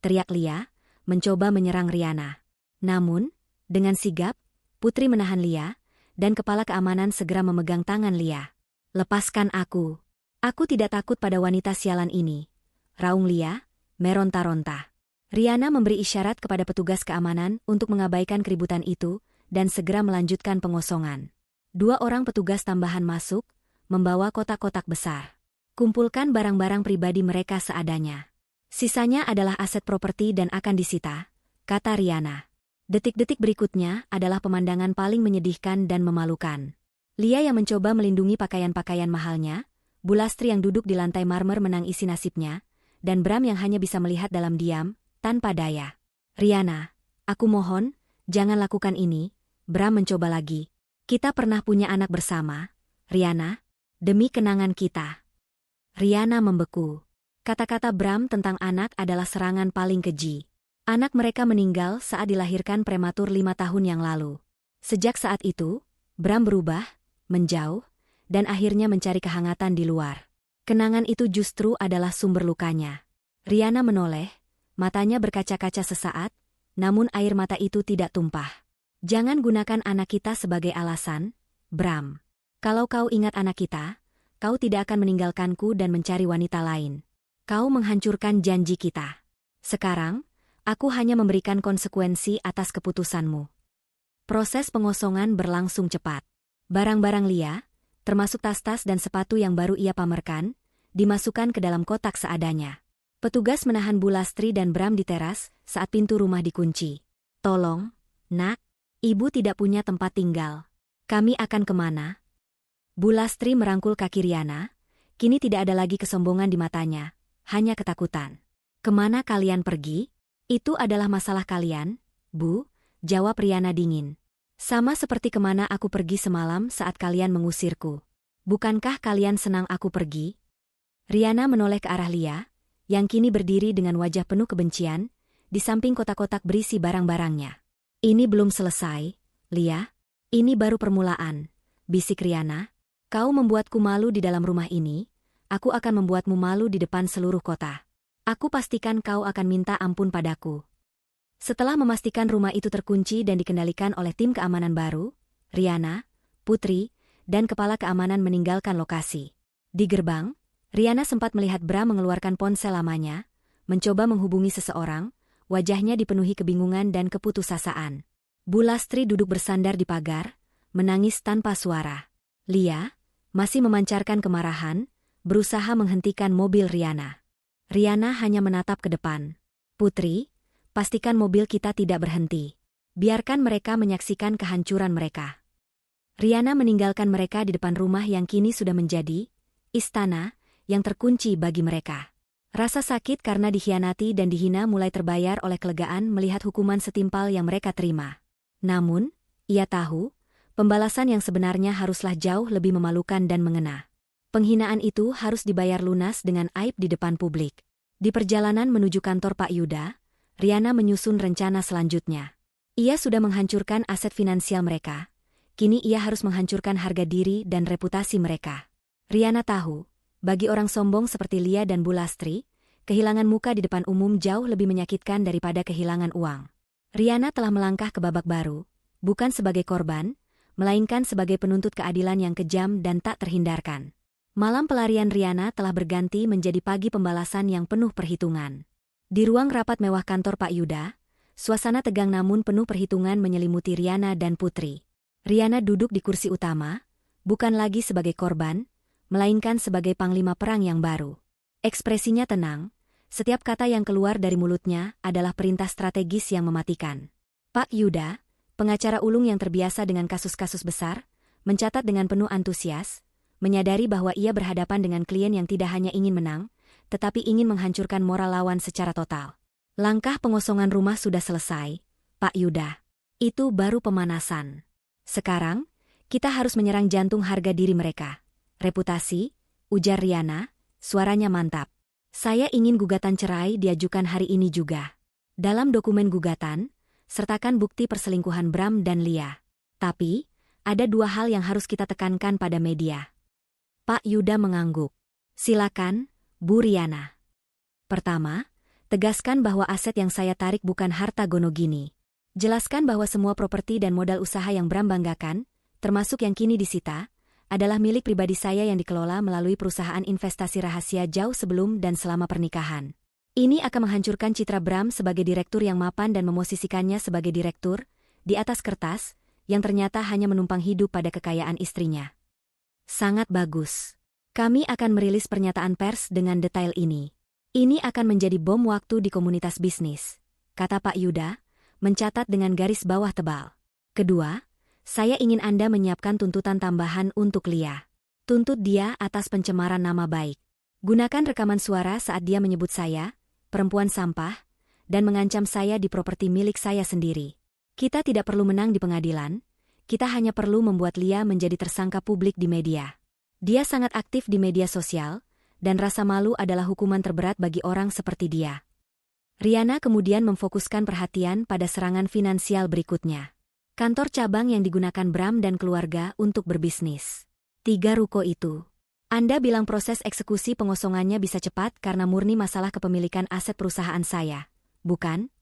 teriak Lia, mencoba menyerang Riana. Namun, dengan sigap, Putri menahan Lia, dan kepala keamanan segera memegang tangan Lia. Lepaskan aku. Aku tidak takut pada wanita sialan ini. Raung Lia, meronta-ronta. Riana memberi isyarat kepada petugas keamanan untuk mengabaikan keributan itu dan segera melanjutkan pengosongan. 2 orang petugas tambahan masuk, membawa kotak-kotak besar. Kumpulkan barang-barang pribadi mereka seadanya. Sisanya adalah aset properti dan akan disita, kata Riana. Detik-detik berikutnya adalah pemandangan paling menyedihkan dan memalukan. Lia yang mencoba melindungi pakaian-pakaian mahalnya, Bulastri yang duduk di lantai marmer menangisi nasibnya, dan Bram yang hanya bisa melihat dalam diam, tanpa daya. Riana, aku mohon, jangan lakukan ini, Bram mencoba lagi. Kita pernah punya anak bersama, Riana, demi kenangan kita. Riana membeku. Kata-kata Bram tentang anak adalah serangan paling keji. Anak mereka meninggal saat dilahirkan prematur 5 tahun yang lalu. Sejak saat itu, Bram berubah, menjauh, dan akhirnya mencari kehangatan di luar. Kenangan itu justru adalah sumber lukanya. Riana menoleh, matanya berkaca-kaca sesaat, namun air mata itu tidak tumpah. Jangan gunakan anak kita sebagai alasan, Bram. Kalau kau ingat anak kita, kau tidak akan meninggalkanku dan mencari wanita lain. Kau menghancurkan janji kita. Sekarang, aku hanya memberikan konsekuensi atas keputusanmu. Proses pengosongan berlangsung cepat. Barang-barang Lia, termasuk tas-tas dan sepatu yang baru ia pamerkan, dimasukkan ke dalam kotak seadanya. Petugas menahan Bulastri dan Bram di teras saat pintu rumah dikunci. Tolong, nak, ibu tidak punya tempat tinggal. Kami akan kemana? Bulastri merangkul kaki Riana, kini tidak ada lagi kesombongan di matanya, hanya ketakutan. Kemana kalian pergi? Itu adalah masalah kalian, Bu, jawab Riana dingin. Sama seperti kemana aku pergi semalam saat kalian mengusirku. Bukankah kalian senang aku pergi? Riana menoleh ke arah Lia, yang kini berdiri dengan wajah penuh kebencian, di samping kotak-kotak berisi barang-barangnya. Ini belum selesai, Lia. Ini baru permulaan, bisik Riana. Kau membuatku malu di dalam rumah ini, aku akan membuatmu malu di depan seluruh kota. Aku pastikan kau akan minta ampun padaku. Setelah memastikan rumah itu terkunci dan dikendalikan oleh tim keamanan baru, Riana, Putri, dan kepala keamanan meninggalkan lokasi. Di gerbang, Riana sempat melihat Bram mengeluarkan ponsel lamanya, mencoba menghubungi seseorang, wajahnya dipenuhi kebingungan dan keputusasaan. Bu Lastri duduk bersandar di pagar, menangis tanpa suara. Lia masih memancarkan kemarahan, berusaha menghentikan mobil Riana. Riana hanya menatap ke depan. Putri, pastikan mobil kita tidak berhenti. Biarkan mereka menyaksikan kehancuran mereka. Riana meninggalkan mereka di depan rumah yang kini sudah menjadi istana yang terkunci bagi mereka. Rasa sakit karena dikhianati dan dihina mulai terbayar oleh kelegaan melihat hukuman setimpal yang mereka terima. Namun, ia tahu, pembalasan yang sebenarnya haruslah jauh lebih memalukan dan mengena. Penghinaan itu harus dibayar lunas dengan aib di depan publik. Di perjalanan menuju kantor Pak Yuda, Riana menyusun rencana selanjutnya. Ia sudah menghancurkan aset finansial mereka. Kini ia harus menghancurkan harga diri dan reputasi mereka. Riana tahu, bagi orang sombong seperti Lia dan Bu Lastri, kehilangan muka di depan umum jauh lebih menyakitkan daripada kehilangan uang. Riana telah melangkah ke babak baru, bukan sebagai korban, melainkan sebagai penuntut keadilan yang kejam dan tak terhindarkan. Malam pelarian Riana telah berganti menjadi pagi pembalasan yang penuh perhitungan. Di ruang rapat mewah kantor Pak Yuda, suasana tegang namun penuh perhitungan menyelimuti Riana dan Putri. Riana duduk di kursi utama, bukan lagi sebagai korban, melainkan sebagai panglima perang yang baru. Ekspresinya tenang, setiap kata yang keluar dari mulutnya adalah perintah strategis yang mematikan. Pak Yuda, pengacara ulung yang terbiasa dengan kasus-kasus besar, mencatat dengan penuh antusias, menyadari bahwa ia berhadapan dengan klien yang tidak hanya ingin menang, tetapi ingin menghancurkan moral lawan secara total. Langkah pengosongan rumah sudah selesai, Pak Yuda. Itu baru pemanasan. Sekarang, kita harus menyerang jantung harga diri mereka. Reputasi, ujar Riana, suaranya mantap. Saya ingin gugatan cerai diajukan hari ini juga. Dalam dokumen gugatan, sertakan bukti perselingkuhan Bram dan Lia. Tapi, ada dua hal yang harus kita tekankan pada media. Pak Yuda mengangguk. Silakan, Bu Riana. Pertama, tegaskan bahwa aset yang saya tarik bukan harta Gonogini. Jelaskan bahwa semua properti dan modal usaha yang Bram banggakan, termasuk yang kini disita, adalah milik pribadi saya yang dikelola melalui perusahaan investasi rahasia jauh sebelum dan selama pernikahan. Ini akan menghancurkan citra Bram sebagai direktur yang mapan dan memosisikannya sebagai direktur, di atas kertas, yang ternyata hanya menumpang hidup pada kekayaan istrinya. Sangat bagus. Kami akan merilis pernyataan pers dengan detail ini. Ini akan menjadi bom waktu di komunitas bisnis, kata Pak Yuda, mencatat dengan garis bawah tebal. Kedua, saya ingin Anda menyiapkan tuntutan tambahan untuk Lia. Tuntut dia atas pencemaran nama baik. Gunakan rekaman suara saat dia menyebut saya, perempuan sampah, dan mengancam saya di properti milik saya sendiri. Kita tidak perlu menang di pengadilan, kita hanya perlu membuat Lia menjadi tersangka publik di media. Dia sangat aktif di media sosial, dan rasa malu adalah hukuman terberat bagi orang seperti dia. Riana kemudian memfokuskan perhatian pada serangan finansial berikutnya. Kantor cabang yang digunakan Bram dan keluarga untuk berbisnis. 3 ruko itu. Anda bilang proses eksekusi pengosongannya bisa cepat karena murni masalah kepemilikan aset perusahaan saya, bukan?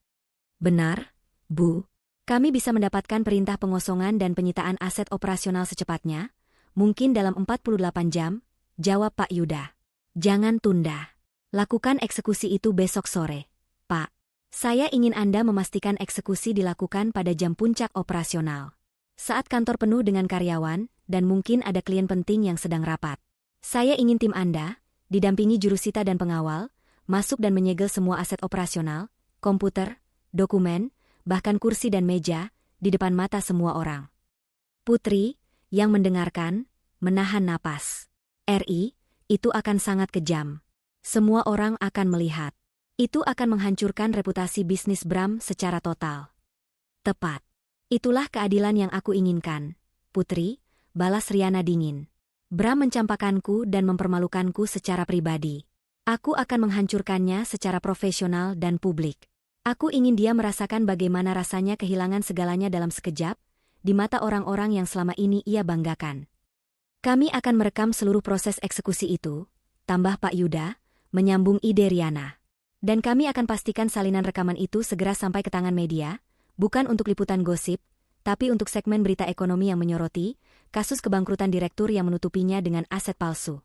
Benar, Bu. Kami bisa mendapatkan perintah pengosongan dan penyitaan aset operasional secepatnya, mungkin dalam 48 jam, jawab Pak Yuda. Jangan tunda. Lakukan eksekusi itu besok sore, Pak. Saya ingin Anda memastikan eksekusi dilakukan pada jam puncak operasional. Saat kantor penuh dengan karyawan, dan mungkin ada klien penting yang sedang rapat. Saya ingin tim Anda, didampingi jurusita dan pengawal, masuk dan menyegel semua aset operasional, komputer, dokumen, bahkan kursi dan meja, di depan mata semua orang. Putri, yang mendengarkan, menahan napas. Itu akan sangat kejam. Semua orang akan melihat. Itu akan menghancurkan reputasi bisnis Bram secara total. Tepat. Itulah keadilan yang aku inginkan, Putri, balas Riana dingin. Bram mencampakanku dan mempermalukanku secara pribadi. Aku akan menghancurkannya secara profesional dan publik. Aku ingin dia merasakan bagaimana rasanya kehilangan segalanya dalam sekejap, di mata orang-orang yang selama ini ia banggakan. Kami akan merekam seluruh proses eksekusi itu, tambah Pak Yuda, menyambung ide Riana. Dan kami akan pastikan salinan rekaman itu segera sampai ke tangan media, bukan untuk liputan gosip, tapi untuk segmen berita ekonomi yang menyoroti kasus kebangkrutan direktur yang menutupinya dengan aset palsu.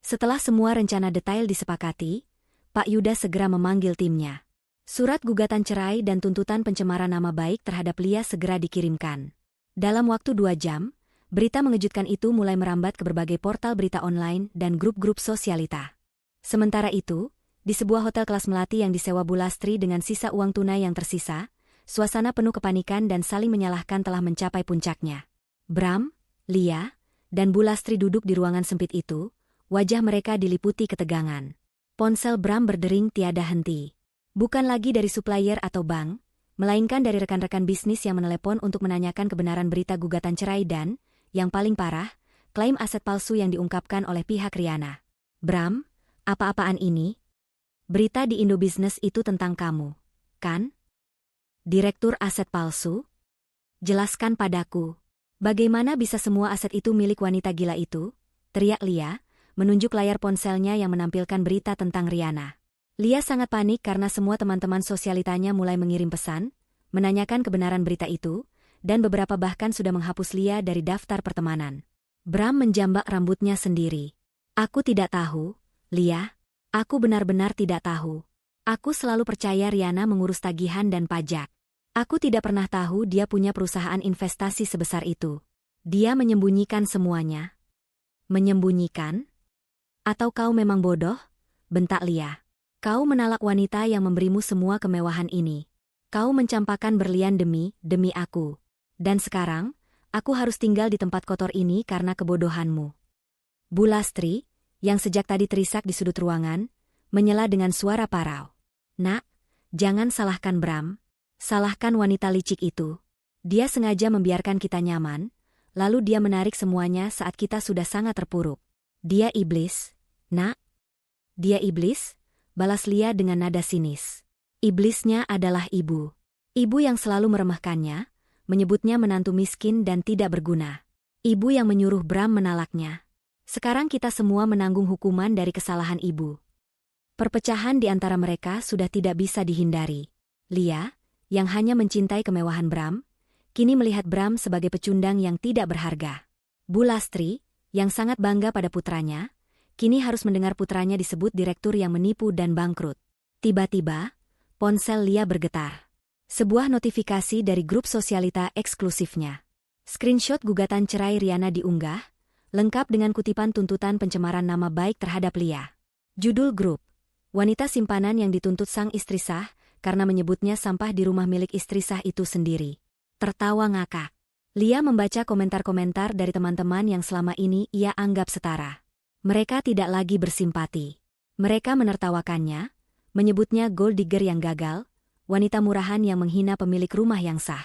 Setelah semua rencana detail disepakati, Pak Yuda segera memanggil timnya. Surat gugatan cerai dan tuntutan pencemaran nama baik terhadap Lia segera dikirimkan. Dalam waktu 2 jam, berita mengejutkan itu mulai merambat ke berbagai portal berita online dan grup-grup sosialita. Sementara itu, di sebuah hotel kelas melati yang disewa Bu Lastri dengan sisa uang tunai yang tersisa, suasana penuh kepanikan dan saling menyalahkan telah mencapai puncaknya. Bram, Lia, dan Bu Lastri duduk di ruangan sempit itu, wajah mereka diliputi ketegangan. Ponsel Bram berdering tiada henti. Bukan lagi dari supplier atau bank, melainkan dari rekan-rekan bisnis yang menelepon untuk menanyakan kebenaran berita gugatan cerai dan, yang paling parah, klaim aset palsu yang diungkapkan oleh pihak Riana. Bram, apa-apaan ini? Berita di Indobisnes itu tentang kamu, kan? Direktur aset palsu? Jelaskan padaku. Bagaimana bisa semua aset itu milik wanita gila itu? Teriak Lia, menunjuk layar ponselnya yang menampilkan berita tentang Riana. Lia sangat panik karena semua teman-teman sosialitanya mulai mengirim pesan, menanyakan kebenaran berita itu, dan beberapa bahkan sudah menghapus Lia dari daftar pertemanan. Bram menjambak rambutnya sendiri. Aku tidak tahu, Lia. Aku benar-benar tidak tahu. Aku selalu percaya Riana mengurus tagihan dan pajak. Aku tidak pernah tahu dia punya perusahaan investasi sebesar itu. Dia menyembunyikan semuanya. Menyembunyikan? Atau kau memang bodoh? Bentak Lia. Kau menalak wanita yang memberimu semua kemewahan ini. Kau mencampakkan berlian demi aku. Dan sekarang, aku harus tinggal di tempat kotor ini karena kebodohanmu. Bu Lastri, yang sejak tadi terisak di sudut ruangan, menyela dengan suara parau. Nak, jangan salahkan Bram. Salahkan wanita licik itu. Dia sengaja membiarkan kita nyaman, lalu dia menarik semuanya saat kita sudah sangat terpuruk. Dia iblis, nak. Dia iblis, balas Lia dengan nada sinis. Iblisnya adalah ibu. Ibu yang selalu meremehkannya, menyebutnya menantu miskin dan tidak berguna. Ibu yang menyuruh Bram menalaknya. Sekarang kita semua menanggung hukuman dari kesalahan ibu. Perpecahan di antara mereka sudah tidak bisa dihindari. Lia, yang hanya mencintai kemewahan Bram, kini melihat Bram sebagai pecundang yang tidak berharga. Bu Lastri, yang sangat bangga pada putranya, kini harus mendengar putranya disebut direktur yang menipu dan bangkrut. Tiba-tiba, ponsel Lia bergetar. Sebuah notifikasi dari grup sosialita eksklusifnya. Screenshot gugatan cerai Riana diunggah, lengkap dengan kutipan tuntutan pencemaran nama baik terhadap Lia. Judul grup, wanita simpanan yang dituntut sang istri sah, karena menyebutnya sampah di rumah milik istri sah itu sendiri. Tertawa ngakak. Lia membaca komentar-komentar dari teman-teman yang selama ini ia anggap setara. Mereka tidak lagi bersimpati. Mereka menertawakannya, menyebutnya gold digger yang gagal, wanita murahan yang menghina pemilik rumah yang sah.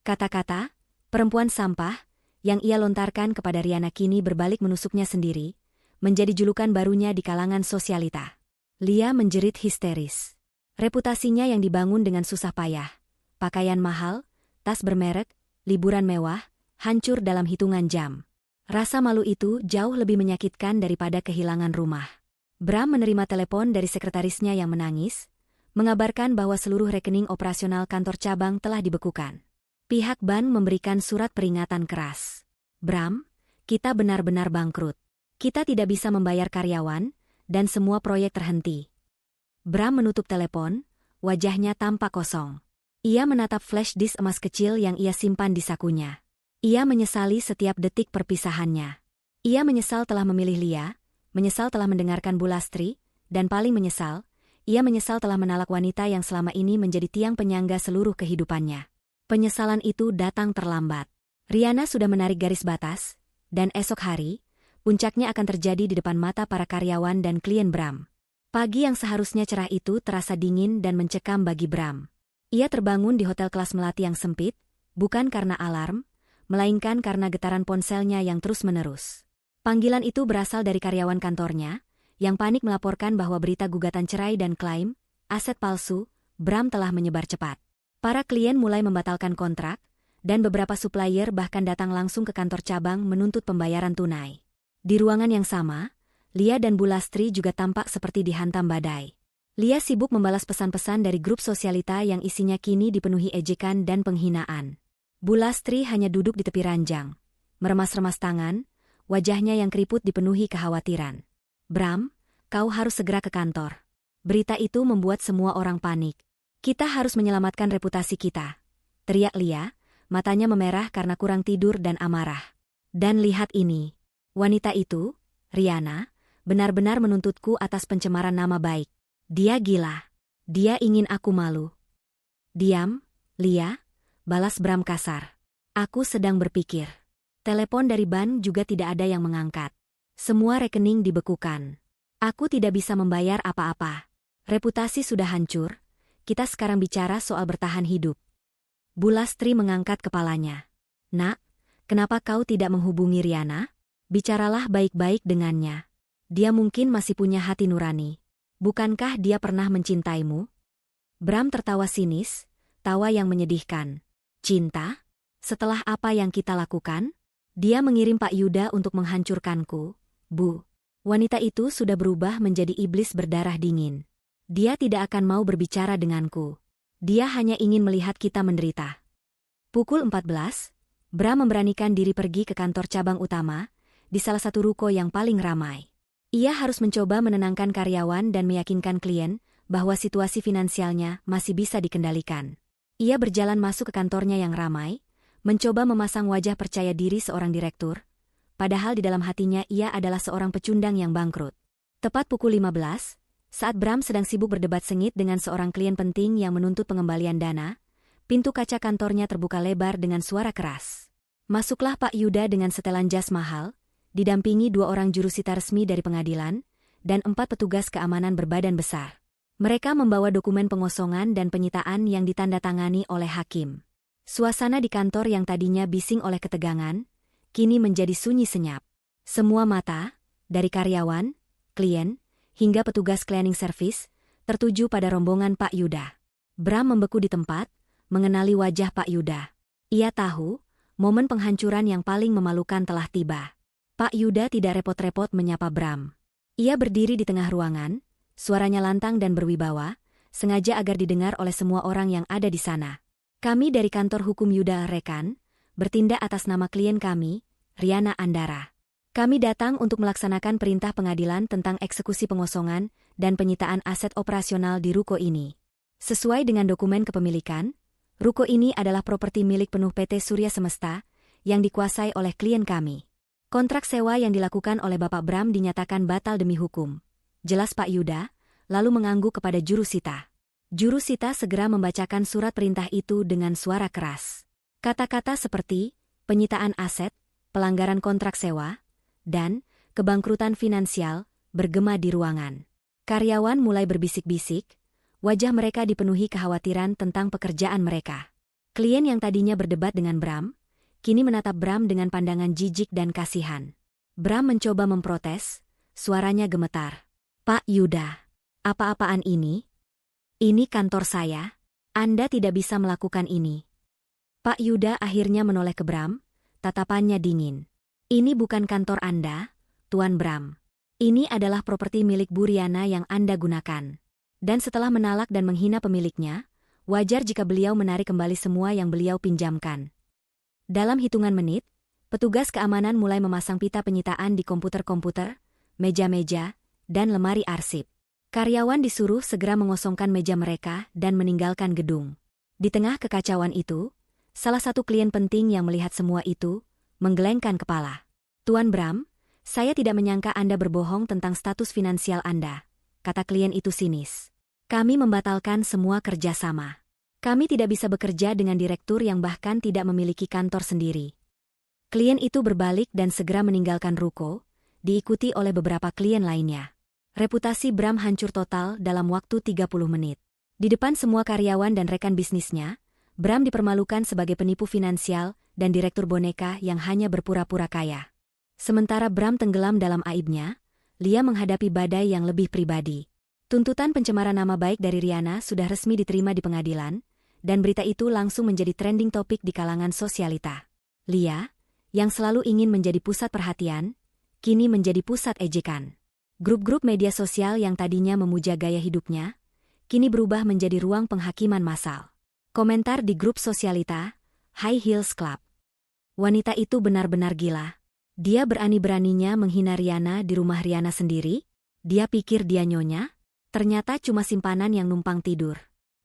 Kata-kata, perempuan sampah, yang ia lontarkan kepada Riana kini berbalik menusuknya sendiri, menjadi julukan barunya di kalangan sosialita. Lia menjerit histeris. Reputasinya yang dibangun dengan susah payah, pakaian mahal, tas bermerek, liburan mewah, hancur dalam hitungan jam. Rasa malu itu jauh lebih menyakitkan daripada kehilangan rumah. Bram menerima telepon dari sekretarisnya yang menangis, mengabarkan bahwa seluruh rekening operasional kantor cabang telah dibekukan. Pihak bank memberikan surat peringatan keras. Bram, kita benar-benar bangkrut. Kita tidak bisa membayar karyawan, dan semua proyek terhenti. Bram menutup telepon, wajahnya tampak kosong. Ia menatap flash disk emas kecil yang ia simpan di sakunya. Ia menyesali setiap detik perpisahannya. Ia menyesal telah memilih Lia, menyesal telah mendengarkan Bu Lastri, dan paling menyesal, ia menyesal telah menalak wanita yang selama ini menjadi tiang penyangga seluruh kehidupannya. Penyesalan itu datang terlambat. Riana sudah menarik garis batas, dan esok hari, puncaknya akan terjadi di depan mata para karyawan dan klien Bram. Pagi yang seharusnya cerah itu terasa dingin dan mencekam bagi Bram. Ia terbangun di hotel kelas melati yang sempit, bukan karena alarm, melainkan karena getaran ponselnya yang terus-menerus. Panggilan itu berasal dari karyawan kantornya, yang panik melaporkan bahwa berita gugatan cerai dan klaim, aset palsu, Bram telah menyebar cepat. Para klien mulai membatalkan kontrak, dan beberapa supplier bahkan datang langsung ke kantor cabang menuntut pembayaran tunai. Di ruangan yang sama, Lia dan Bu Lastri juga tampak seperti dihantam badai. Lia sibuk membalas pesan-pesan dari grup sosialita yang isinya kini dipenuhi ejekan dan penghinaan. Bu Lastri hanya duduk di tepi ranjang, meremas-remas tangan, wajahnya yang keriput dipenuhi kekhawatiran. Bram, kau harus segera ke kantor. Berita itu membuat semua orang panik. Kita harus menyelamatkan reputasi kita, teriak Lia, matanya memerah karena kurang tidur dan amarah. Dan lihat ini. Wanita itu, Riana, benar-benar menuntutku atas pencemaran nama baik. Dia gila. Dia ingin aku malu. Diam, Lia, balas Bram kasar. Aku sedang berpikir. Telepon dari bank juga tidak ada yang mengangkat. Semua rekening dibekukan. Aku tidak bisa membayar apa-apa. Reputasi sudah hancur. Kita sekarang bicara soal bertahan hidup. Bulastri mengangkat kepalanya. Nak, kenapa kau tidak menghubungi Riana? Bicaralah baik-baik dengannya. Dia mungkin masih punya hati nurani. Bukankah dia pernah mencintaimu? Bram tertawa sinis, tawa yang menyedihkan. Cinta? Setelah apa yang kita lakukan? Dia mengirim Pak Yuda untuk menghancurkanku, Bu. Wanita itu sudah berubah menjadi iblis berdarah dingin. Dia tidak akan mau berbicara denganku. Dia hanya ingin melihat kita menderita. Pukul 14, Bram memberanikan diri pergi ke kantor cabang utama, di salah satu ruko yang paling ramai. Ia harus mencoba menenangkan karyawan dan meyakinkan klien bahwa situasi finansialnya masih bisa dikendalikan. Ia berjalan masuk ke kantornya yang ramai, mencoba memasang wajah percaya diri seorang direktur, padahal di dalam hatinya ia adalah seorang pecundang yang bangkrut. Tepat pukul 15, saat Bram sedang sibuk berdebat sengit dengan seorang klien penting yang menuntut pengembalian dana, pintu kaca kantornya terbuka lebar dengan suara keras. Masuklah Pak Yuda dengan setelan jas mahal, didampingi 2 orang jurusita resmi dari pengadilan, dan 4 petugas keamanan berbadan besar. Mereka membawa dokumen pengosongan dan penyitaan yang ditandatangani oleh hakim. Suasana di kantor yang tadinya bising oleh ketegangan, kini menjadi sunyi senyap. Semua mata, dari karyawan, klien, hingga petugas cleaning service, tertuju pada rombongan Pak Yuda. Bram membeku di tempat, mengenali wajah Pak Yuda. Ia tahu, momen penghancuran yang paling memalukan telah tiba. Pak Yuda tidak repot-repot menyapa Bram. Ia berdiri di tengah ruangan, suaranya lantang dan berwibawa, sengaja agar didengar oleh semua orang yang ada di sana. Kami dari kantor hukum Yuda Rekan, bertindak atas nama klien kami, Riana Andara. Kami datang untuk melaksanakan perintah pengadilan tentang eksekusi pengosongan dan penyitaan aset operasional di ruko ini. Sesuai dengan dokumen kepemilikan, ruko ini adalah properti milik penuh PT Surya Semesta, yang dikuasai oleh klien kami. Kontrak sewa yang dilakukan oleh Bapak Bram dinyatakan batal demi hukum. Jelas Pak Yuda, lalu mengangguk kepada jurusita. Jurusita segera membacakan surat perintah itu dengan suara keras. Kata-kata seperti penyitaan aset, pelanggaran kontrak sewa, dan kebangkrutan finansial bergema di ruangan. Karyawan mulai berbisik-bisik, wajah mereka dipenuhi kekhawatiran tentang pekerjaan mereka. Klien yang tadinya berdebat dengan Bram, kini menatap Bram dengan pandangan jijik dan kasihan. Bram mencoba memprotes, suaranya gemetar. Pak Yuda, apa-apaan ini? Ini kantor saya. Anda tidak bisa melakukan ini. Pak Yuda akhirnya menoleh ke Bram, tatapannya dingin. Ini bukan kantor Anda, Tuan Bram. Ini adalah properti milik Bu Riana yang Anda gunakan. Dan setelah menalak dan menghina pemiliknya, wajar jika beliau menarik kembali semua yang beliau pinjamkan. Dalam hitungan menit, petugas keamanan mulai memasang pita penyitaan di komputer-komputer, meja-meja, dan lemari arsip. Karyawan disuruh segera mengosongkan meja mereka dan meninggalkan gedung. Di tengah kekacauan itu, salah satu klien penting yang melihat semua itu, menggelengkan kepala. Tuan Bram, saya tidak menyangka Anda berbohong tentang status finansial Anda, kata klien itu sinis. Kami membatalkan semua kerjasama. Kami tidak bisa bekerja dengan direktur yang bahkan tidak memiliki kantor sendiri. Klien itu berbalik dan segera meninggalkan ruko, diikuti oleh beberapa klien lainnya. Reputasi Bram hancur total dalam waktu 30 menit. Di depan semua karyawan dan rekan bisnisnya, Bram dipermalukan sebagai penipu finansial dan direktur boneka yang hanya berpura-pura kaya. Sementara Bram tenggelam dalam aibnya, Lia menghadapi badai yang lebih pribadi. Tuntutan pencemaran nama baik dari Riana sudah resmi diterima di pengadilan, dan berita itu langsung menjadi trending topik di kalangan sosialita. Lia, yang selalu ingin menjadi pusat perhatian, kini menjadi pusat ejekan. Grup-grup media sosial yang tadinya memuja gaya hidupnya, kini berubah menjadi ruang penghakiman massal. Komentar di grup sosialita, High Heels Club. Wanita itu benar-benar gila. Dia berani-beraninya menghina Riana di rumah Riana sendiri? Dia pikir dia nyonya? Ternyata cuma simpanan yang numpang tidur.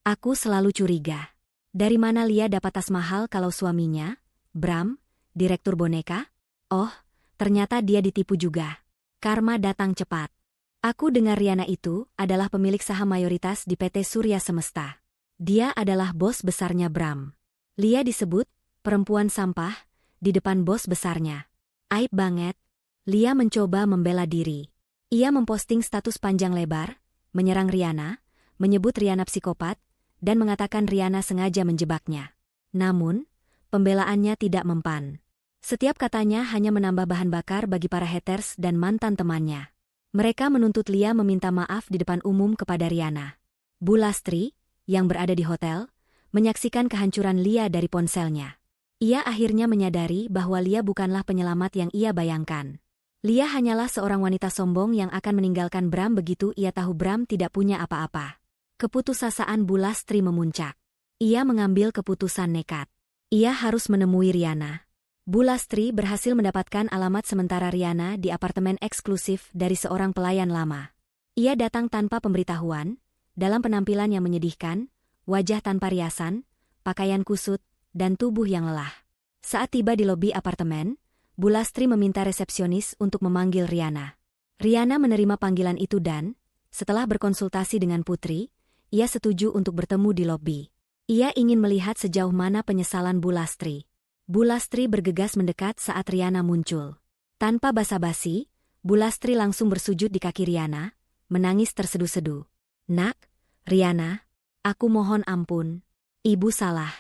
Aku selalu curiga. Dari mana Lia dapat tas mahal kalau suaminya, Bram, direktur boneka? Oh, ternyata dia ditipu juga. Karma datang cepat. Aku dengar Riana itu adalah pemilik saham mayoritas di PT Surya Semesta. Dia adalah bos besarnya Bram. Lia disebut perempuan sampah di depan bos besarnya. Aib banget. Lia mencoba membela diri. Ia memposting status panjang lebar, menyerang Riana, menyebut Riana psikopat, dan mengatakan Riana sengaja menjebaknya. Namun, pembelaannya tidak mempan. Setiap katanya hanya menambah bahan bakar bagi para haters dan mantan temannya. Mereka menuntut Lia meminta maaf di depan umum kepada Riana. Bu Lastri, yang berada di hotel, menyaksikan kehancuran Lia dari ponselnya. Ia akhirnya menyadari bahwa Lia bukanlah penyelamat yang ia bayangkan. Lia hanyalah seorang wanita sombong yang akan meninggalkan Bram begitu ia tahu Bram tidak punya apa-apa. Keputusasaan Bu Lastri memuncak. Ia mengambil keputusan nekat. Ia harus menemui Riana. Bu Lastri berhasil mendapatkan alamat sementara Riana di apartemen eksklusif dari seorang pelayan lama. Ia datang tanpa pemberitahuan, dalam penampilan yang menyedihkan, wajah tanpa riasan, pakaian kusut, dan tubuh yang lelah. Saat tiba di lobi apartemen, Bu Lastri meminta resepsionis untuk memanggil Riana. Riana menerima panggilan itu dan, setelah berkonsultasi dengan Putri, ia setuju untuk bertemu di lobi. Ia ingin melihat sejauh mana penyesalan Bu Lastri. Bu Lastri bergegas mendekat saat Riana muncul. Tanpa basa-basi, Bu Lastri langsung bersujud di kaki Riana, menangis terseduh-seduh. Nak, Riana, aku mohon ampun. Ibu salah.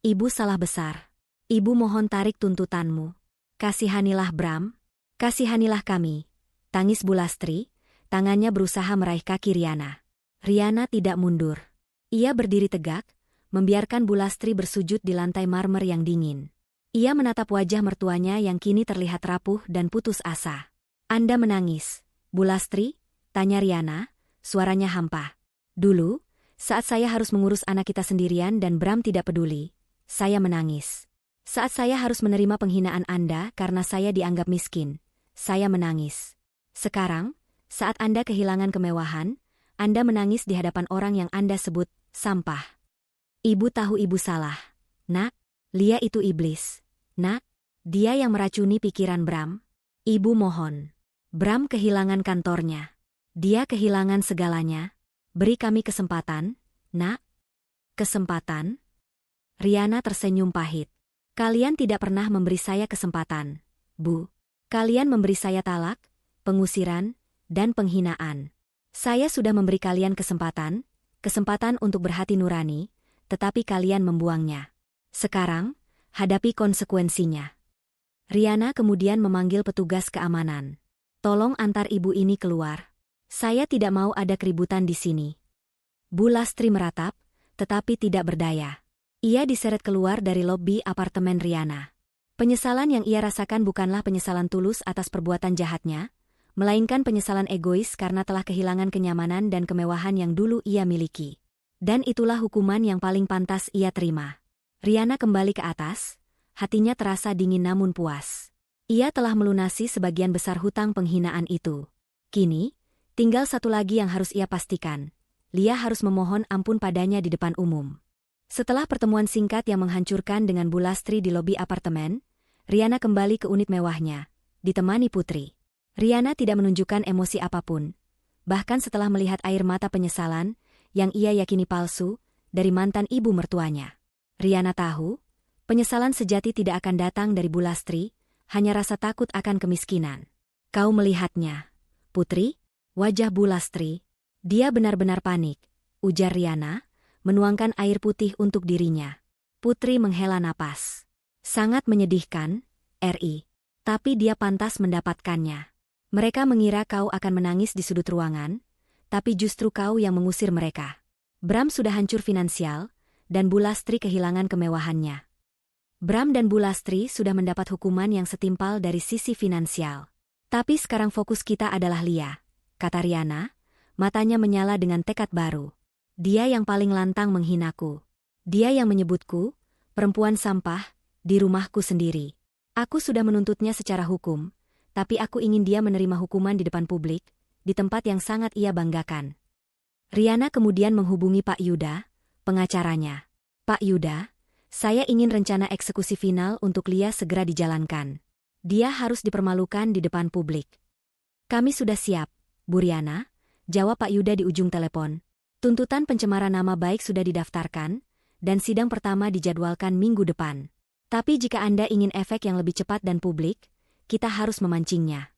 Ibu salah besar. Ibu mohon tarik tuntutanmu. Kasihanilah Bram. Kasihanilah kami. Tangis Bu Lastri, tangannya berusaha meraih kaki Riana. Riana tidak mundur. Ia berdiri tegak, membiarkan Bu Lastri bersujud di lantai marmer yang dingin. Ia menatap wajah mertuanya yang kini terlihat rapuh dan putus asa. Anda menangis, Bu Lastri? Tanya Riana, suaranya hampa. Dulu, saat saya harus mengurus anak kita sendirian dan Bram tidak peduli, saya menangis. Saat saya harus menerima penghinaan Anda karena saya dianggap miskin, saya menangis. Sekarang, saat Anda kehilangan kemewahan, Anda menangis di hadapan orang yang Anda sebut sampah. Ibu tahu ibu salah. Nak, Lia itu iblis. Nak, dia yang meracuni pikiran Bram. Ibu mohon. Bram kehilangan kantornya. Dia kehilangan segalanya. Beri kami kesempatan, Nak. Kesempatan? Riana tersenyum pahit. Kalian tidak pernah memberi saya kesempatan, Bu. Kalian memberi saya talak, pengusiran, dan penghinaan. Saya sudah memberi kalian kesempatan untuk berhati nurani, tetapi kalian membuangnya. Sekarang, hadapi konsekuensinya. Riana kemudian memanggil petugas keamanan. Tolong antar ibu ini keluar. Saya tidak mau ada keributan di sini. Bu Lastri meratap, tetapi tidak berdaya. Ia diseret keluar dari lobi apartemen Riana. Penyesalan yang ia rasakan bukanlah penyesalan tulus atas perbuatan jahatnya, melainkan penyesalan egois karena telah kehilangan kenyamanan dan kemewahan yang dulu ia miliki. Dan itulah hukuman yang paling pantas ia terima. Riana kembali ke atas, hatinya terasa dingin namun puas. Ia telah melunasi sebagian besar hutang penghinaan itu. Kini, tinggal satu lagi yang harus ia pastikan. Lia harus memohon ampun padanya di depan umum. Setelah pertemuan singkat yang menghancurkan dengan Bu Lastri di lobi apartemen, Riana kembali ke unit mewahnya, ditemani Putri. Riana tidak menunjukkan emosi apapun. Bahkan setelah melihat air mata penyesalan, yang ia yakini palsu, dari mantan ibu mertuanya. Riana tahu, penyesalan sejati tidak akan datang dari Bu Lastri, hanya rasa takut akan kemiskinan. Kau melihatnya, Putri? Wajah Bu Lastri. Dia benar-benar panik, ujar Riana, menuangkan air putih untuk dirinya. Putri menghela napas. Sangat menyedihkan, Ri. Tapi dia pantas mendapatkannya. Mereka mengira kau akan menangis di sudut ruangan, tapi justru kau yang mengusir mereka. Bram sudah hancur finansial, dan Bu Lastri kehilangan kemewahannya. Bram dan Bu Lastri sudah mendapat hukuman yang setimpal dari sisi finansial. Tapi sekarang fokus kita adalah Lia, kata Riana, matanya menyala dengan tekad baru. Dia yang paling lantang menghinaku. Dia yang menyebutku, perempuan sampah, di rumahku sendiri. Aku sudah menuntutnya secara hukum, tapi aku ingin dia menerima hukuman di depan publik, di tempat yang sangat ia banggakan. Riana kemudian menghubungi Pak Yuda, pengacaranya. Pak Yuda, saya ingin rencana eksekusi final untuk Lia segera dijalankan. Dia harus dipermalukan di depan publik. Kami sudah siap, Bu Riana, jawab Pak Yuda di ujung telepon. Tuntutan pencemaran nama baik sudah didaftarkan, dan sidang pertama dijadwalkan minggu depan. Tapi jika Anda ingin efek yang lebih cepat dan publik, kita harus memancingnya.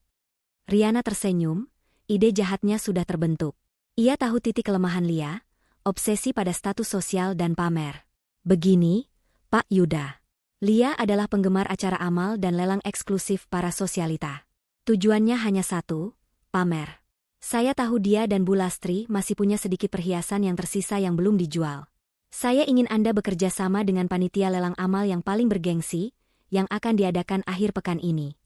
Riana tersenyum, ide jahatnya sudah terbentuk. Ia tahu titik kelemahan Lia, obsesi pada status sosial dan pamer. Begini, Pak Yuda. Lia adalah penggemar acara amal dan lelang eksklusif para sosialita. Tujuannya hanya satu, pamer. Saya tahu dia dan Bu Lastri masih punya sedikit perhiasan yang tersisa yang belum dijual. Saya ingin Anda bekerja sama dengan panitia lelang amal yang paling bergengsi, yang akan diadakan akhir pekan ini.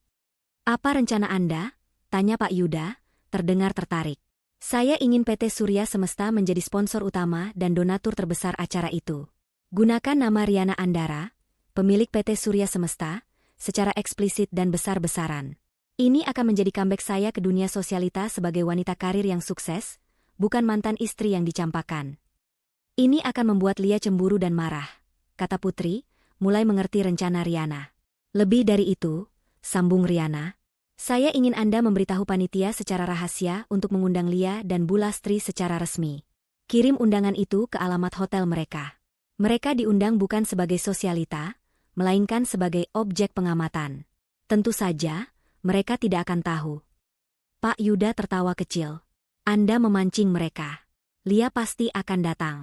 Apa rencana Anda? Tanya Pak Yuda, terdengar tertarik. Saya ingin PT Surya Semesta menjadi sponsor utama dan donatur terbesar acara itu. Gunakan nama Riana Andara, pemilik PT Surya Semesta, secara eksplisit dan besar-besaran. Ini akan menjadi comeback saya ke dunia sosialita sebagai wanita karir yang sukses, bukan mantan istri yang dicampakan. Ini akan membuat Lia cemburu dan marah, kata Putri, mulai mengerti rencana Riana. Lebih dari itu, sambung Riana, saya ingin Anda memberitahu panitia secara rahasia untuk mengundang Lia dan Bu Lastri secara resmi. Kirim undangan itu ke alamat hotel mereka. Mereka diundang bukan sebagai sosialita, melainkan sebagai objek pengamatan. Tentu saja, mereka tidak akan tahu. Pak Yuda tertawa kecil. Anda memancing mereka. Lia pasti akan datang.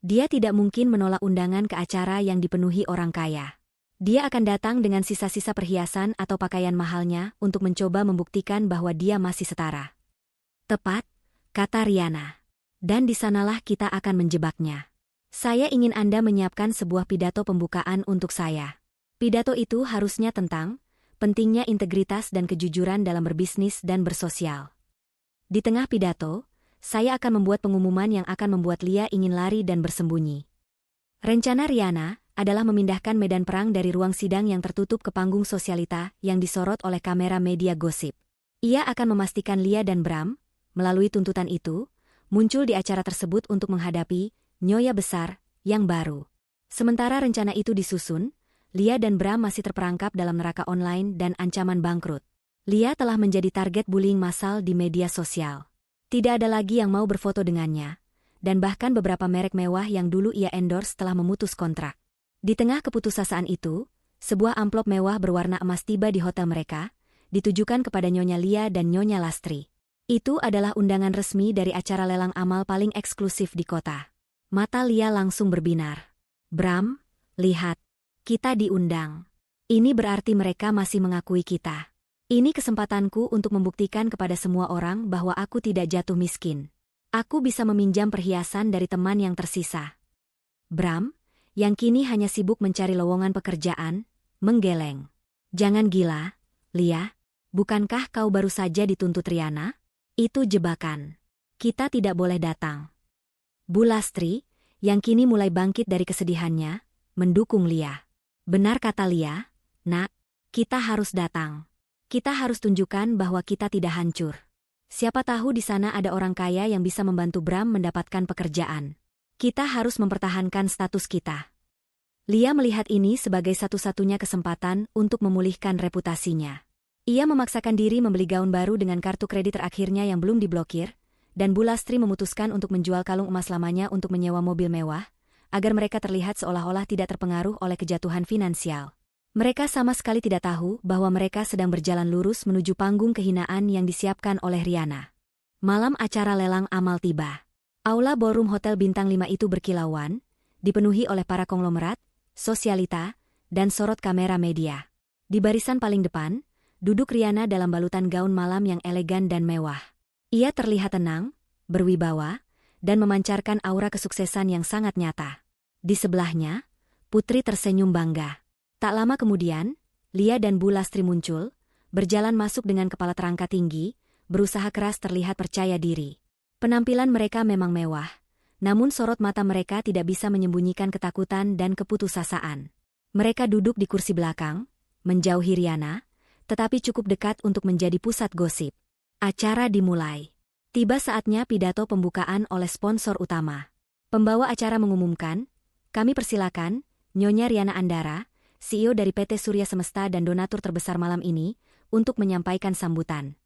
Dia tidak mungkin menolak undangan ke acara yang dipenuhi orang kaya. Dia akan datang dengan sisa-sisa perhiasan atau pakaian mahalnya untuk mencoba membuktikan bahwa dia masih setara. Tepat, kata Riana. Dan di sanalah kita akan menjebaknya. Saya ingin Anda menyiapkan sebuah pidato pembukaan untuk saya. Pidato itu harusnya tentang pentingnya integritas dan kejujuran dalam berbisnis dan bersosial. Di tengah pidato, saya akan membuat pengumuman yang akan membuat Lia ingin lari dan bersembunyi. Rencana Riana adalah memindahkan medan perang dari ruang sidang yang tertutup ke panggung sosialita yang disorot oleh kamera media gosip. Ia akan memastikan Lia dan Bram, melalui tuntutan itu, muncul di acara tersebut untuk menghadapi nyonya besar yang baru. Sementara rencana itu disusun, Lia dan Bram masih terperangkap dalam neraka online dan ancaman bangkrut. Lia telah menjadi target bullying massal di media sosial. Tidak ada lagi yang mau berfoto dengannya, dan bahkan beberapa merek mewah yang dulu ia endorse telah memutus kontrak. Di tengah keputusasaan itu, sebuah amplop mewah berwarna emas tiba di hotel mereka, ditujukan kepada Nyonya Lia dan Nyonya Lastri. Itu adalah undangan resmi dari acara lelang amal paling eksklusif di kota. Mata Lia langsung berbinar. Bram, lihat. Kita diundang. Ini berarti mereka masih mengakui kita. Ini kesempatanku untuk membuktikan kepada semua orang bahwa aku tidak jatuh miskin. Aku bisa meminjam perhiasan dari teman yang tersisa. Bram, yang kini hanya sibuk mencari lowongan pekerjaan, menggeleng. Jangan gila, Lia. Bukankah kau baru saja dituntut Riana? Itu jebakan. Kita tidak boleh datang. Bu Lastri, yang kini mulai bangkit dari kesedihannya, mendukung Lia. Benar kata Lia, nak, kita harus datang. Kita harus tunjukkan bahwa kita tidak hancur. Siapa tahu di sana ada orang kaya yang bisa membantu Bram mendapatkan pekerjaan. Kita harus mempertahankan status kita. Lia melihat ini sebagai satu-satunya kesempatan untuk memulihkan reputasinya. Ia memaksakan diri membeli gaun baru dengan kartu kredit terakhirnya yang belum diblokir, dan Bu Lastri memutuskan untuk menjual kalung emas lamanya untuk menyewa mobil mewah, agar mereka terlihat seolah-olah tidak terpengaruh oleh kejatuhan finansial. Mereka sama sekali tidak tahu bahwa mereka sedang berjalan lurus menuju panggung kehinaan yang disiapkan oleh Riana. Malam acara lelang amal tiba. Aula ballroom Hotel Bintang 5 itu berkilauan, dipenuhi oleh para konglomerat, sosialita, dan sorot kamera media. Di barisan paling depan, duduk Riana dalam balutan gaun malam yang elegan dan mewah. Ia terlihat tenang, berwibawa, dan memancarkan aura kesuksesan yang sangat nyata. Di sebelahnya, Putri tersenyum bangga. Tak lama kemudian, Lia dan Bu Lastri muncul, berjalan masuk dengan kepala terangkat tinggi, berusaha keras terlihat percaya diri. Penampilan mereka memang mewah, namun sorot mata mereka tidak bisa menyembunyikan ketakutan dan keputusasaan. Mereka duduk di kursi belakang, menjauhi Riana, tetapi cukup dekat untuk menjadi pusat gosip. Acara dimulai. Tiba saatnya pidato pembukaan oleh sponsor utama. Pembawa acara mengumumkan, kami persilakan, Nyonya Riana Andara, CEO dari PT Surya Semesta dan donatur terbesar malam ini, untuk menyampaikan sambutan.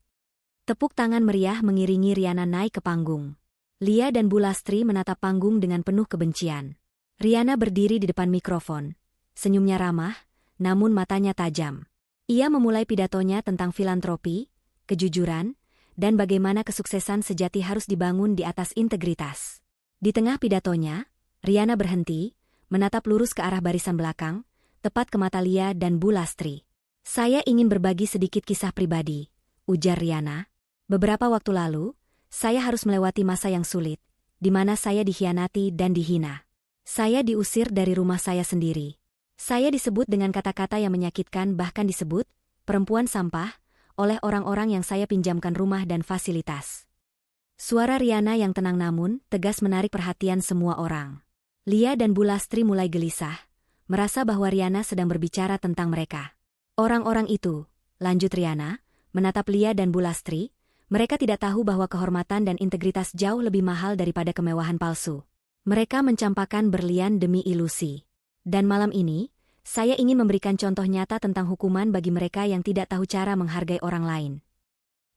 Tepuk tangan meriah mengiringi Riana naik ke panggung. Lia dan Bu Lastri menatap panggung dengan penuh kebencian. Riana berdiri di depan mikrofon. Senyumnya ramah, namun matanya tajam. Ia memulai pidatonya tentang filantropi, kejujuran, dan bagaimana kesuksesan sejati harus dibangun di atas integritas. Di tengah pidatonya, Riana berhenti, menatap lurus ke arah barisan belakang, tepat ke mata Lia dan Bu Lastri. Saya ingin berbagi sedikit kisah pribadi, ujar Riana. Beberapa waktu lalu, saya harus melewati masa yang sulit, di mana saya dikhianati dan dihina. Saya diusir dari rumah saya sendiri. Saya disebut dengan kata-kata yang menyakitkan, bahkan disebut perempuan sampah, oleh orang-orang yang saya pinjamkan rumah dan fasilitas. Suara Riana yang tenang namun tegas menarik perhatian semua orang. Lia dan Bu Lastri mulai gelisah, merasa bahwa Riana sedang berbicara tentang mereka. Orang-orang itu, lanjut Riana, menatap Lia dan Bu Lastri, mereka tidak tahu bahwa kehormatan dan integritas jauh lebih mahal daripada kemewahan palsu. Mereka mencampakkan berlian demi ilusi. Dan malam ini, saya ingin memberikan contoh nyata tentang hukuman bagi mereka yang tidak tahu cara menghargai orang lain.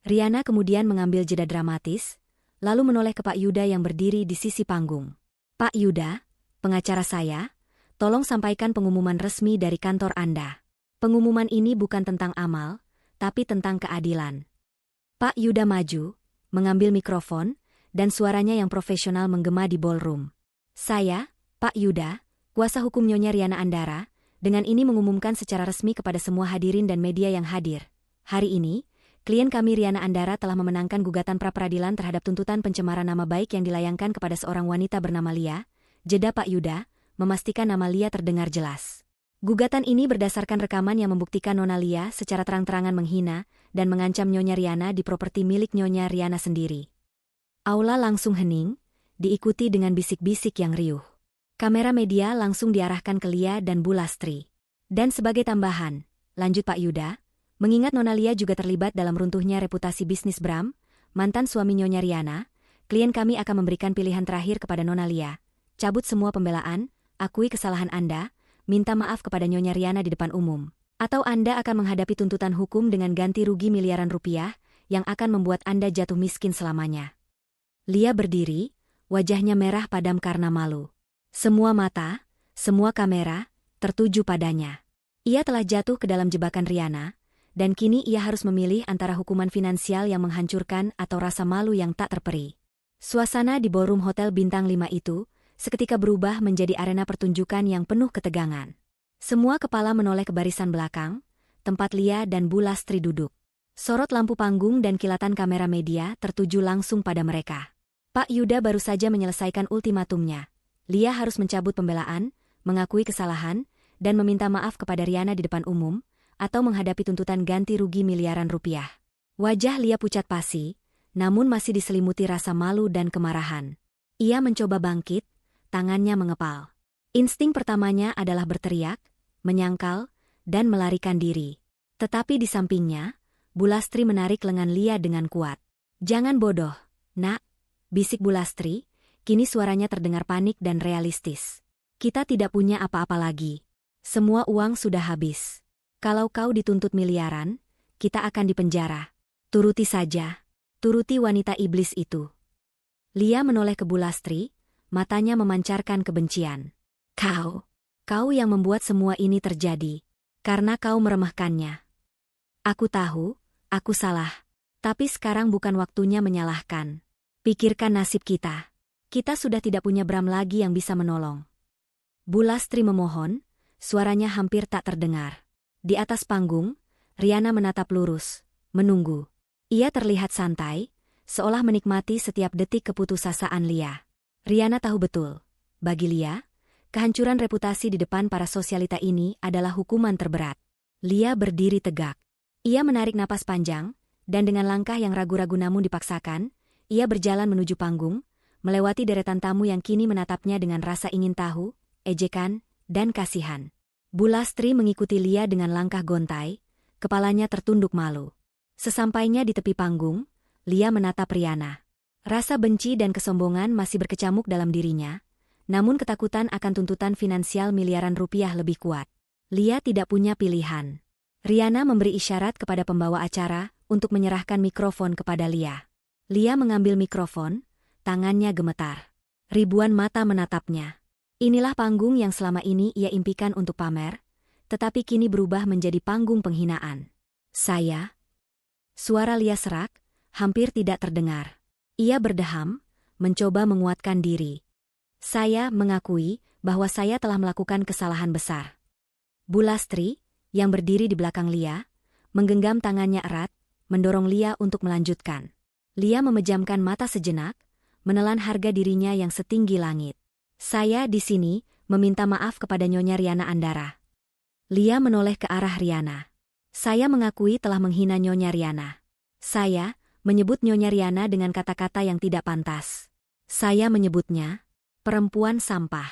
Riana kemudian mengambil jeda dramatis, lalu menoleh ke Pak Yuda yang berdiri di sisi panggung. Pak Yuda, pengacara saya, tolong sampaikan pengumuman resmi dari kantor Anda. Pengumuman ini bukan tentang amal, tapi tentang keadilan. Pak Yuda maju, mengambil mikrofon, dan suaranya yang profesional menggema di ballroom. Saya, Pak Yuda, kuasa hukum Nyonya Riana Andara, dengan ini mengumumkan secara resmi kepada semua hadirin dan media yang hadir. Hari ini, klien kami Riana Andara telah memenangkan gugatan pra-peradilan terhadap tuntutan pencemaran nama baik yang dilayangkan kepada seorang wanita bernama Lia. Jeda Pak Yuda, memastikan nama Lia terdengar jelas. Gugatan ini berdasarkan rekaman yang membuktikan Nona Lia secara terang-terangan menghina dan mengancam Nyonya Riana di properti milik Nyonya Riana sendiri. Aula langsung hening, diikuti dengan bisik-bisik yang riuh. Kamera media langsung diarahkan ke Lia dan Bu Lastri. Dan sebagai tambahan, lanjut Pak Yuda, mengingat Nona Lia juga terlibat dalam runtuhnya reputasi bisnis Bram, mantan suami Nyonya Riana, klien kami akan memberikan pilihan terakhir kepada Nona Lia. Cabut semua pembelaan, akui kesalahan Anda, minta maaf kepada Nyonya Riana di depan umum. Atau Anda akan menghadapi tuntutan hukum dengan ganti rugi miliaran rupiah, yang akan membuat Anda jatuh miskin selamanya. Lia berdiri, wajahnya merah padam karena malu. Semua mata, semua kamera, tertuju padanya. Ia telah jatuh ke dalam jebakan Riana, dan kini ia harus memilih antara hukuman finansial yang menghancurkan atau rasa malu yang tak terperi. Suasana di ballroom Hotel Bintang 5 itu, seketika berubah menjadi arena pertunjukan yang penuh ketegangan. Semua kepala menoleh ke barisan belakang, tempat Lia dan Bu Lastri duduk. Sorot lampu panggung dan kilatan kamera media tertuju langsung pada mereka. Pak Yuda baru saja menyelesaikan ultimatumnya. Lia harus mencabut pembelaan, mengakui kesalahan, dan meminta maaf kepada Riana di depan umum, atau menghadapi tuntutan ganti rugi miliaran rupiah. Wajah Lia pucat pasi, namun masih diselimuti rasa malu dan kemarahan. Ia mencoba bangkit, tangannya mengepal. Insting pertamanya adalah berteriak, menyangkal, dan melarikan diri. Tetapi di sampingnya, Bu Lastri menarik lengan Lia dengan kuat. "Jangan bodoh, nak," bisik Bu Lastri, kini suaranya terdengar panik dan realistis. "Kita tidak punya apa-apa lagi. Semua uang sudah habis. Kalau kau dituntut miliaran, kita akan dipenjara. Turuti saja. Turuti wanita iblis itu." Lia menoleh ke Bu Lastri, matanya memancarkan kebencian. Kau yang membuat semua ini terjadi. Karena kau meremehkannya. Aku tahu, aku salah. Tapi sekarang bukan waktunya menyalahkan. Pikirkan nasib kita. Kita sudah tidak punya Bram lagi yang bisa menolong. Bu Lastri memohon, suaranya hampir tak terdengar. Di atas panggung, Riana menatap lurus, menunggu. Ia terlihat santai, seolah menikmati setiap detik keputusasaan Lia. Riana tahu betul, bagi Lia, kehancuran reputasi di depan para sosialita ini adalah hukuman terberat. Lia berdiri tegak. Ia menarik napas panjang, dan dengan langkah yang ragu-ragu namun dipaksakan, ia berjalan menuju panggung, melewati deretan tamu yang kini menatapnya dengan rasa ingin tahu, ejekan, dan kasihan. Bu Lastri mengikuti Lia dengan langkah gontai, kepalanya tertunduk malu. Sesampainya di tepi panggung, Lia menatap Riana. Rasa benci dan kesombongan masih berkecamuk dalam dirinya, namun ketakutan akan tuntutan finansial miliaran rupiah lebih kuat. Lia tidak punya pilihan. Riana memberi isyarat kepada pembawa acara untuk menyerahkan mikrofon kepada Lia. Lia mengambil mikrofon, tangannya gemetar. Ribuan mata menatapnya. Inilah panggung yang selama ini ia impikan untuk pamer, tetapi kini berubah menjadi panggung penghinaan. Saya? Suara Lia serak, hampir tidak terdengar. Ia berdeham, mencoba menguatkan diri. Saya mengakui bahwa saya telah melakukan kesalahan besar. Bu Lastri, yang berdiri di belakang Lia, menggenggam tangannya erat, mendorong Lia untuk melanjutkan. Lia memejamkan mata sejenak, menelan harga dirinya yang setinggi langit. Saya di sini meminta maaf kepada Nyonya Riana Andara. Lia menoleh ke arah Riana. Saya mengakui telah menghina Nyonya Riana. Saya menyebut Nyonya Riana dengan kata-kata yang tidak pantas. Saya menyebutnya perempuan sampah.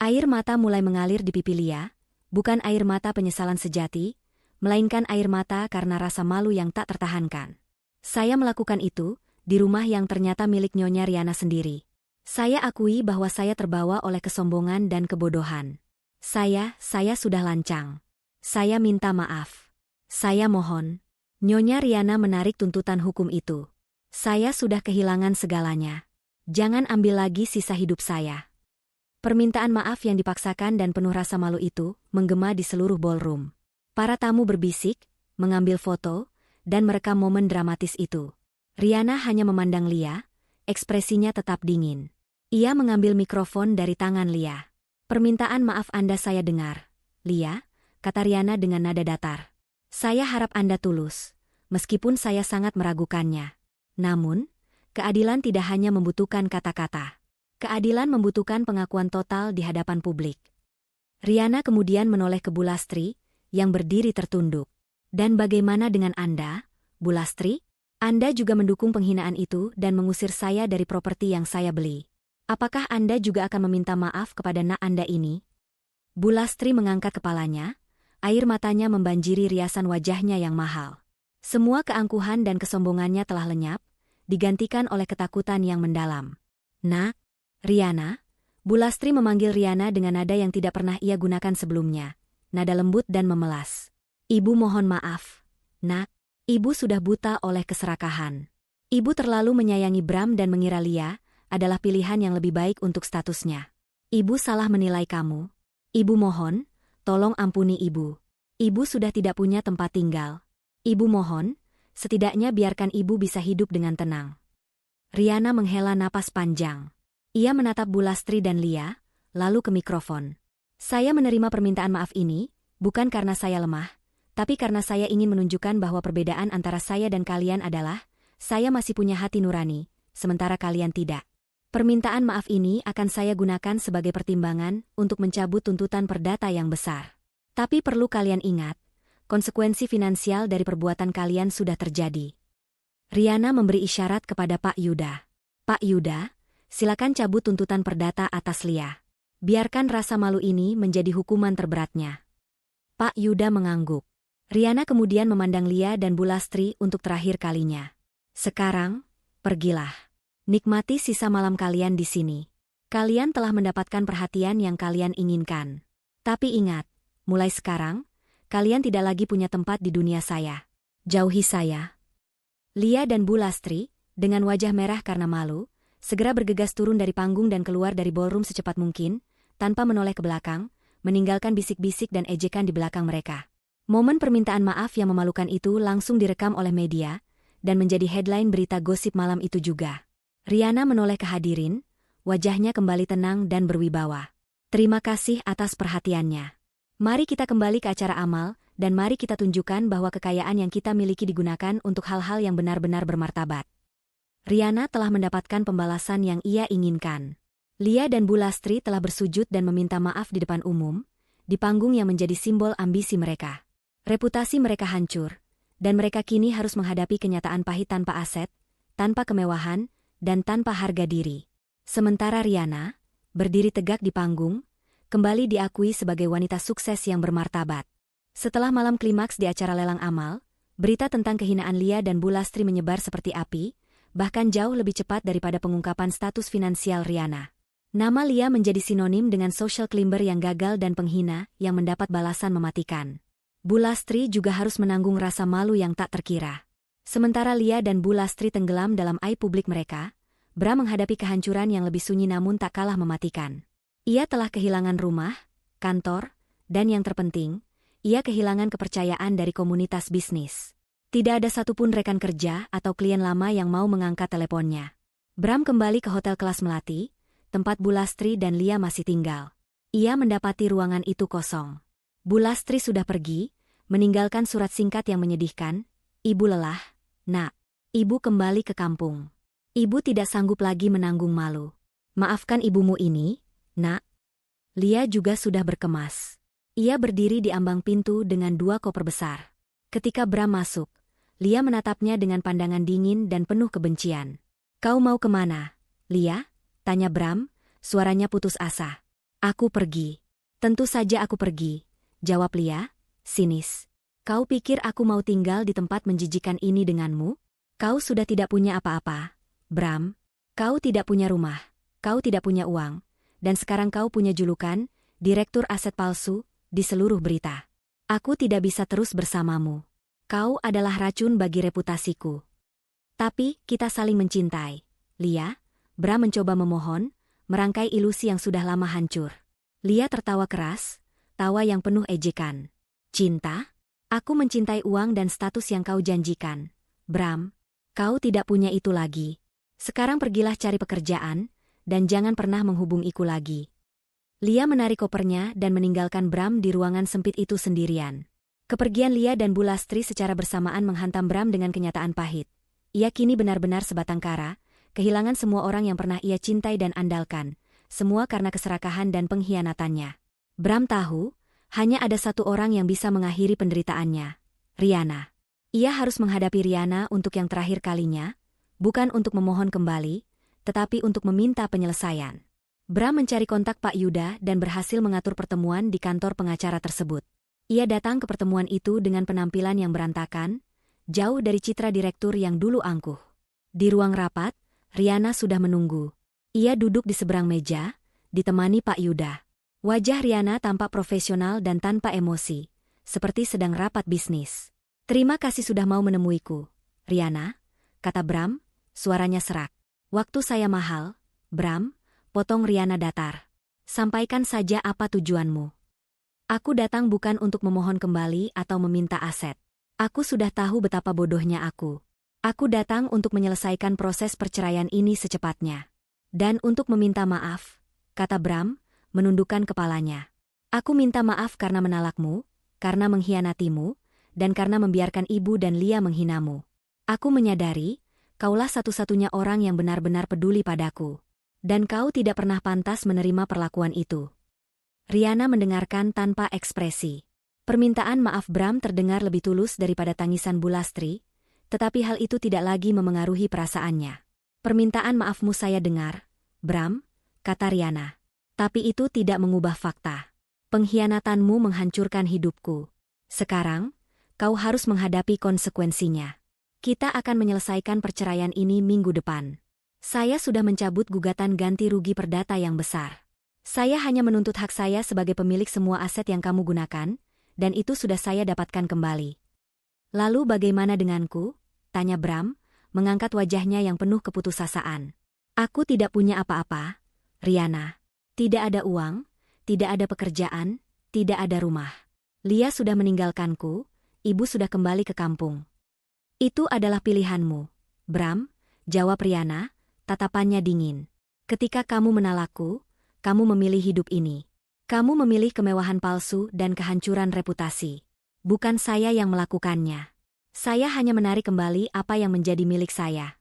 Air mata mulai mengalir di pipi Lia, bukan air mata penyesalan sejati, melainkan air mata karena rasa malu yang tak tertahankan. Saya melakukan itu di rumah yang ternyata milik Nyonya Riana sendiri. Saya akui bahwa saya terbawa oleh kesombongan dan kebodohan. Saya sudah lancang. Saya minta maaf. Saya mohon. Nyonya Riana menarik tuntutan hukum itu. Saya sudah kehilangan segalanya. Jangan ambil lagi sisa hidup saya. Permintaan maaf yang dipaksakan dan penuh rasa malu itu menggema di seluruh ballroom. Para tamu berbisik, mengambil foto, dan merekam momen dramatis itu. Riana hanya memandang Lia, ekspresinya tetap dingin. Ia mengambil mikrofon dari tangan Lia. Permintaan maaf Anda saya dengar. Lia, kata Riana dengan nada datar. Saya harap Anda tulus, meskipun saya sangat meragukannya. Namun, keadilan tidak hanya membutuhkan kata-kata. Keadilan membutuhkan pengakuan total di hadapan publik. Riana kemudian menoleh ke Bu Lastri, yang berdiri tertunduk. Dan bagaimana dengan Anda, Bu Lastri? Anda juga mendukung penghinaan itu dan mengusir saya dari properti yang saya beli. Apakah Anda juga akan meminta maaf kepada nak Anda ini? Bu Lastri mengangkat kepalanya, air matanya membanjiri riasan wajahnya yang mahal. Semua keangkuhan dan kesombongannya telah lenyap, digantikan oleh ketakutan yang mendalam. Nak, Riana, Bu Lastri memanggil Riana dengan nada yang tidak pernah ia gunakan sebelumnya, nada lembut dan memelas. Ibu mohon maaf. Nak, Ibu sudah buta oleh keserakahan. Ibu terlalu menyayangi Bram dan mengira Lia adalah pilihan yang lebih baik untuk statusnya. Ibu salah menilai kamu. Ibu mohon, tolong ampuni Ibu. Ibu sudah tidak punya tempat tinggal. Ibu mohon, setidaknya biarkan Ibu bisa hidup dengan tenang. Riana menghela napas panjang. Ia menatap Bu Lastri dan Lia, lalu ke mikrofon. Saya menerima permintaan maaf ini, bukan karena saya lemah, tapi karena saya ingin menunjukkan bahwa perbedaan antara saya dan kalian adalah, saya masih punya hati nurani, sementara kalian tidak. Permintaan maaf ini akan saya gunakan sebagai pertimbangan untuk mencabut tuntutan perdata yang besar. Tapi perlu kalian ingat, konsekuensi finansial dari perbuatan kalian sudah terjadi. Riana memberi isyarat kepada Pak Yuda. Pak Yuda, silakan cabut tuntutan perdata atas Lia. Biarkan rasa malu ini menjadi hukuman terberatnya. Pak Yuda mengangguk. Riana kemudian memandang Lia dan Bu Lastri untuk terakhir kalinya. Sekarang, pergilah. Nikmati sisa malam kalian di sini. Kalian telah mendapatkan perhatian yang kalian inginkan. Tapi ingat, mulai sekarang, kalian tidak lagi punya tempat di dunia saya. Jauhi saya. Lia dan Bu Lastri, dengan wajah merah karena malu, segera bergegas turun dari panggung dan keluar dari ballroom secepat mungkin, tanpa menoleh ke belakang, meninggalkan bisik-bisik dan ejekan di belakang mereka. Momen permintaan maaf yang memalukan itu langsung direkam oleh media, dan menjadi headline berita gosip malam itu juga. Riana menoleh ke hadirin, wajahnya kembali tenang dan berwibawa. Terima kasih atas perhatiannya. Mari kita kembali ke acara amal, dan mari kita tunjukkan bahwa kekayaan yang kita miliki digunakan untuk hal-hal yang benar-benar bermartabat. Riana telah mendapatkan pembalasan yang ia inginkan. Lia dan Bu Lastri telah bersujud dan meminta maaf di depan umum, di panggung yang menjadi simbol ambisi mereka. Reputasi mereka hancur, dan mereka kini harus menghadapi kenyataan pahit tanpa aset, tanpa kemewahan, dan tanpa harga diri. Sementara Riana, berdiri tegak di panggung, kembali diakui sebagai wanita sukses yang bermartabat. Setelah malam klimaks di acara lelang amal, berita tentang kehinaan Lia dan Bu Lastri menyebar seperti api, bahkan jauh lebih cepat daripada pengungkapan status finansial Riana. Nama Lia menjadi sinonim dengan social climber yang gagal dan penghina yang mendapat balasan mematikan. Bu Lastri juga harus menanggung rasa malu yang tak terkira. Sementara Lia dan Bu Lastri tenggelam dalam aib publik mereka, Bram menghadapi kehancuran yang lebih sunyi namun tak kalah mematikan. Ia telah kehilangan rumah, kantor, dan yang terpenting, ia kehilangan kepercayaan dari komunitas bisnis. Tidak ada satupun rekan kerja atau klien lama yang mau mengangkat teleponnya. Bram kembali ke hotel kelas melati, tempat Bu Lastri dan Lia masih tinggal. Ia mendapati ruangan itu kosong. Bu Lastri sudah pergi, meninggalkan surat singkat yang menyedihkan. Ibu lelah, nak. Ibu kembali ke kampung. Ibu tidak sanggup lagi menanggung malu. Maafkan ibumu ini, nak. Lia juga sudah berkemas. Ia berdiri di ambang pintu dengan 2 koper besar. Ketika Bram masuk, Lia menatapnya dengan pandangan dingin dan penuh kebencian. Kau mau kemana, Lia? Tanya Bram, suaranya putus asa. Aku pergi. Tentu saja aku pergi, jawab Lia, sinis. Kau pikir aku mau tinggal di tempat menjijikan ini denganmu? Kau sudah tidak punya apa-apa, Bram. Kau tidak punya rumah, kau tidak punya uang, dan sekarang kau punya julukan, Direktur Aset Palsu, di seluruh berita. Aku tidak bisa terus bersamamu. Kau adalah racun bagi reputasiku. Tapi, kita saling mencintai. Lia, Bram mencoba memohon, merangkai ilusi yang sudah lama hancur. Lia tertawa keras, tawa yang penuh ejekan. Cinta? Aku mencintai uang dan status yang kau janjikan. Bram, kau tidak punya itu lagi. Sekarang pergilah cari pekerjaan, dan jangan pernah menghubungiku lagi. Lia menarik kopernya dan meninggalkan Bram di ruangan sempit itu sendirian. Kepergian Lia dan Bu Lastri secara bersamaan menghantam Bram dengan kenyataan pahit. Ia kini benar-benar sebatang kara, kehilangan semua orang yang pernah ia cintai dan andalkan, semua karena keserakahan dan pengkhianatannya. Bram tahu, hanya ada satu orang yang bisa mengakhiri penderitaannya, Riana. Ia harus menghadapi Riana untuk yang terakhir kalinya, bukan untuk memohon kembali, tetapi untuk meminta penyelesaian. Bram mencari kontak Pak Yuda dan berhasil mengatur pertemuan di kantor pengacara tersebut. Ia datang ke pertemuan itu dengan penampilan yang berantakan, jauh dari citra direktur yang dulu angkuh. Di ruang rapat, Riana sudah menunggu. Ia duduk di seberang meja, ditemani Pak Yuda. Wajah Riana tampak profesional dan tanpa emosi, seperti sedang rapat bisnis. Terima kasih sudah mau menemuiku, Riana, kata Bram, suaranya serak. Waktu saya mahal, Bram, potong Riana datar. Sampaikan saja apa tujuanmu. Aku datang bukan untuk memohon kembali atau meminta aset. Aku sudah tahu betapa bodohnya aku. Aku datang untuk menyelesaikan proses perceraian ini secepatnya. Dan untuk meminta maaf, kata Bram, menundukkan kepalanya. Aku minta maaf karena menalakmu, karena mengkhianatimu, dan karena membiarkan ibu dan Lia menghinamu. Aku menyadari, kaulah satu-satunya orang yang benar-benar peduli padaku. Dan kau tidak pernah pantas menerima perlakuan itu. Riana mendengarkan tanpa ekspresi. Permintaan maaf Bram terdengar lebih tulus daripada tangisan Bu Lastri, tetapi hal itu tidak lagi memengaruhi perasaannya. Permintaan maafmu saya dengar, Bram, kata Riana. Tapi itu tidak mengubah fakta. Pengkhianatanmu menghancurkan hidupku. Sekarang, kau harus menghadapi konsekuensinya. Kita akan menyelesaikan perceraian ini minggu depan. Saya sudah mencabut gugatan ganti rugi perdata yang besar. Saya hanya menuntut hak saya sebagai pemilik semua aset yang kamu gunakan, dan itu sudah saya dapatkan kembali. Lalu bagaimana denganku? Tanya Bram, mengangkat wajahnya yang penuh keputusasaan. Aku tidak punya apa-apa, Riana. Tidak ada uang, tidak ada pekerjaan, tidak ada rumah. Lia sudah meninggalkanku, ibu sudah kembali ke kampung. Itu adalah pilihanmu, Bram, jawab Riana, tatapannya dingin. Ketika kamu menalakku, kamu memilih hidup ini. Kamu memilih kemewahan palsu dan kehancuran reputasi. Bukan saya yang melakukannya. Saya hanya menarik kembali apa yang menjadi milik saya.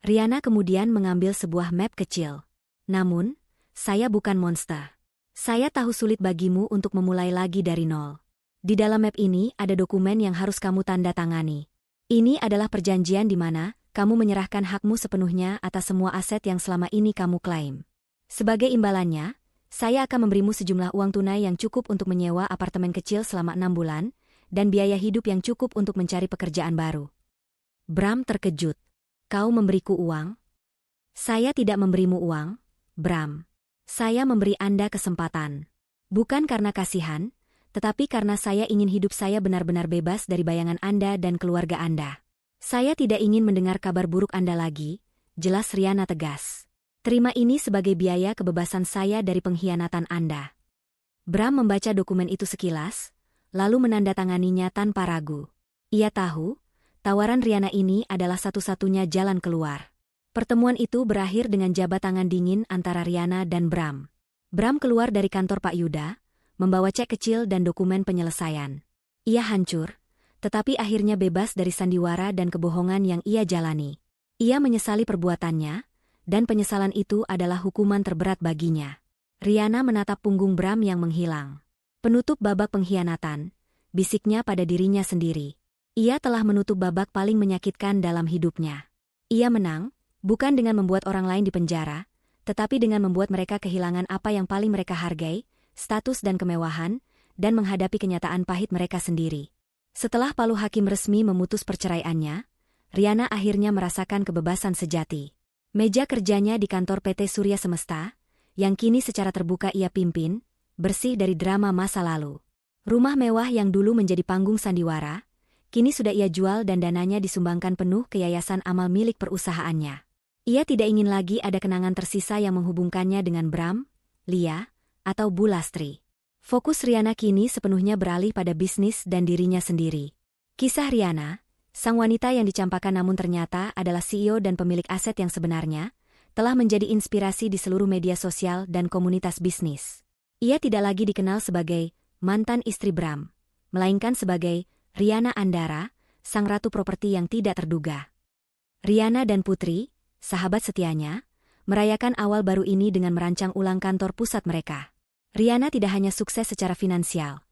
Riana kemudian mengambil sebuah map kecil. Namun, saya bukan monster. Saya tahu sulit bagimu untuk memulai lagi dari nol. Di dalam map ini ada dokumen yang harus kamu tanda tangani. Ini adalah perjanjian di mana kamu menyerahkan hakmu sepenuhnya atas semua aset yang selama ini kamu klaim. Sebagai imbalannya, saya akan memberimu sejumlah uang tunai yang cukup untuk menyewa apartemen kecil selama 6 bulan, dan biaya hidup yang cukup untuk mencari pekerjaan baru. Bram terkejut. Kau memberiku uang? Saya tidak memberimu uang, Bram. Saya memberi Anda kesempatan. Bukan karena kasihan, tetapi karena saya ingin hidup saya benar-benar bebas dari bayangan Anda dan keluarga Anda. Saya tidak ingin mendengar kabar buruk Anda lagi, jelas Riana tegas. Terima ini sebagai biaya kebebasan saya dari pengkhianatan Anda. Bram membaca dokumen itu sekilas, lalu menandatanganinya tanpa ragu. Ia tahu, tawaran Riana ini adalah satu-satunya jalan keluar. Pertemuan itu berakhir dengan jabat tangan dingin antara Riana dan Bram. Bram keluar dari kantor Pak Yuda, membawa cek kecil dan dokumen penyelesaian. Ia hancur, tetapi akhirnya bebas dari sandiwara dan kebohongan yang ia jalani. Ia menyesali perbuatannya, dan penyesalan itu adalah hukuman terberat baginya. Riana menatap punggung Bram yang menghilang. Penutup babak pengkhianatan, bisiknya pada dirinya sendiri. Ia telah menutup babak paling menyakitkan dalam hidupnya. Ia menang, bukan dengan membuat orang lain dipenjara, tetapi dengan membuat mereka kehilangan apa yang paling mereka hargai, status dan kemewahan, dan menghadapi kenyataan pahit mereka sendiri. Setelah palu hakim resmi memutus perceraiannya, Riana akhirnya merasakan kebebasan sejati. Meja kerjanya di kantor PT Surya Semesta, yang kini secara terbuka ia pimpin, bersih dari drama masa lalu. Rumah mewah yang dulu menjadi panggung sandiwara, kini sudah ia jual dan dananya disumbangkan penuh ke yayasan amal milik perusahaannya. Ia tidak ingin lagi ada kenangan tersisa yang menghubungkannya dengan Bram, Lia, atau Bu Lastri. Fokus Riana kini sepenuhnya beralih pada bisnis dan dirinya sendiri. Kisah Riana, sang wanita yang dicampakkan namun ternyata adalah CEO dan pemilik aset yang sebenarnya, telah menjadi inspirasi di seluruh media sosial dan komunitas bisnis. Ia tidak lagi dikenal sebagai mantan istri Bram, melainkan sebagai Riana Andara, sang ratu properti yang tidak terduga. Riana dan Putri, sahabat setianya, merayakan awal baru ini dengan merancang ulang kantor pusat mereka. Riana tidak hanya sukses secara finansial,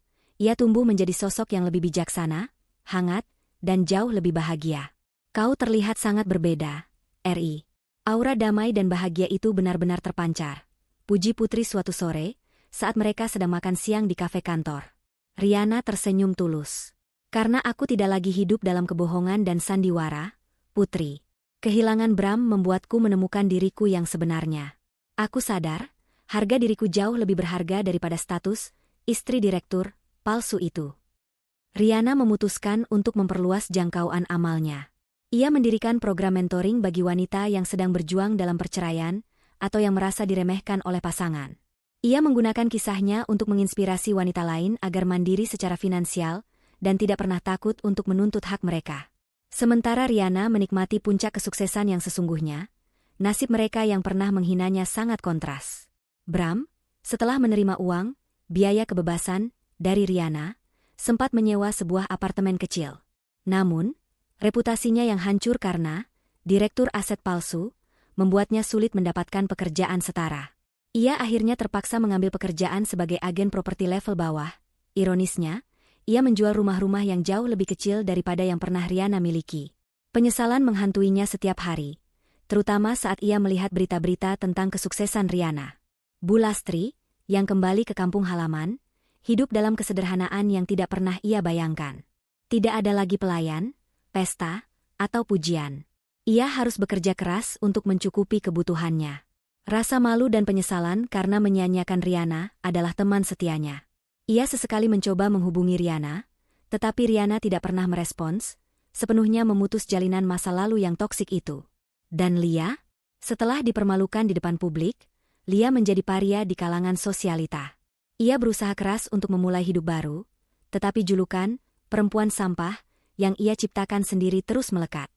ia tumbuh menjadi sosok yang lebih bijaksana, hangat, dan jauh lebih bahagia. Kau terlihat sangat berbeda, Ri. Aura damai dan bahagia itu benar-benar terpancar. Puji Putri suatu sore, saat mereka sedang makan siang di kafe kantor. Riana tersenyum tulus. Karena aku tidak lagi hidup dalam kebohongan dan sandiwara, Putri. Kehilangan Bram membuatku menemukan diriku yang sebenarnya. Aku sadar, harga diriku jauh lebih berharga daripada status istri direktur palsu itu. Riana memutuskan untuk memperluas jangkauan amalnya. Ia mendirikan program mentoring bagi wanita yang sedang berjuang dalam perceraian atau yang merasa diremehkan oleh pasangan. Ia menggunakan kisahnya untuk menginspirasi wanita lain agar mandiri secara finansial dan tidak pernah takut untuk menuntut hak mereka. Sementara Riana menikmati puncak kesuksesan yang sesungguhnya, nasib mereka yang pernah menghinanya sangat kontras. Bram, setelah menerima uang, biaya kebebasan, dari Riana, sempat menyewa sebuah apartemen kecil. Namun, reputasinya yang hancur karena direktur aset palsu, membuatnya sulit mendapatkan pekerjaan setara. Ia akhirnya terpaksa mengambil pekerjaan sebagai agen properti level bawah. Ironisnya, ia menjual rumah-rumah yang jauh lebih kecil daripada yang pernah Riana miliki. Penyesalan menghantuinya setiap hari, terutama saat ia melihat berita-berita tentang kesuksesan Riana. Bu Lastri, yang kembali ke kampung halaman, hidup dalam kesederhanaan yang tidak pernah ia bayangkan. Tidak ada lagi pelayan, pesta, atau pujian. Ia harus bekerja keras untuk mencukupi kebutuhannya. Rasa malu dan penyesalan karena menyia-nyiakan Riana adalah teman setianya. Ia sesekali mencoba menghubungi Riana, tetapi Riana tidak pernah merespons, sepenuhnya memutus jalinan masa lalu yang toksik itu. Dan Lia? Setelah dipermalukan di depan publik, Lia menjadi paria di kalangan sosialita. Ia berusaha keras untuk memulai hidup baru, tetapi julukan, perempuan sampah, yang ia ciptakan sendiri terus melekat.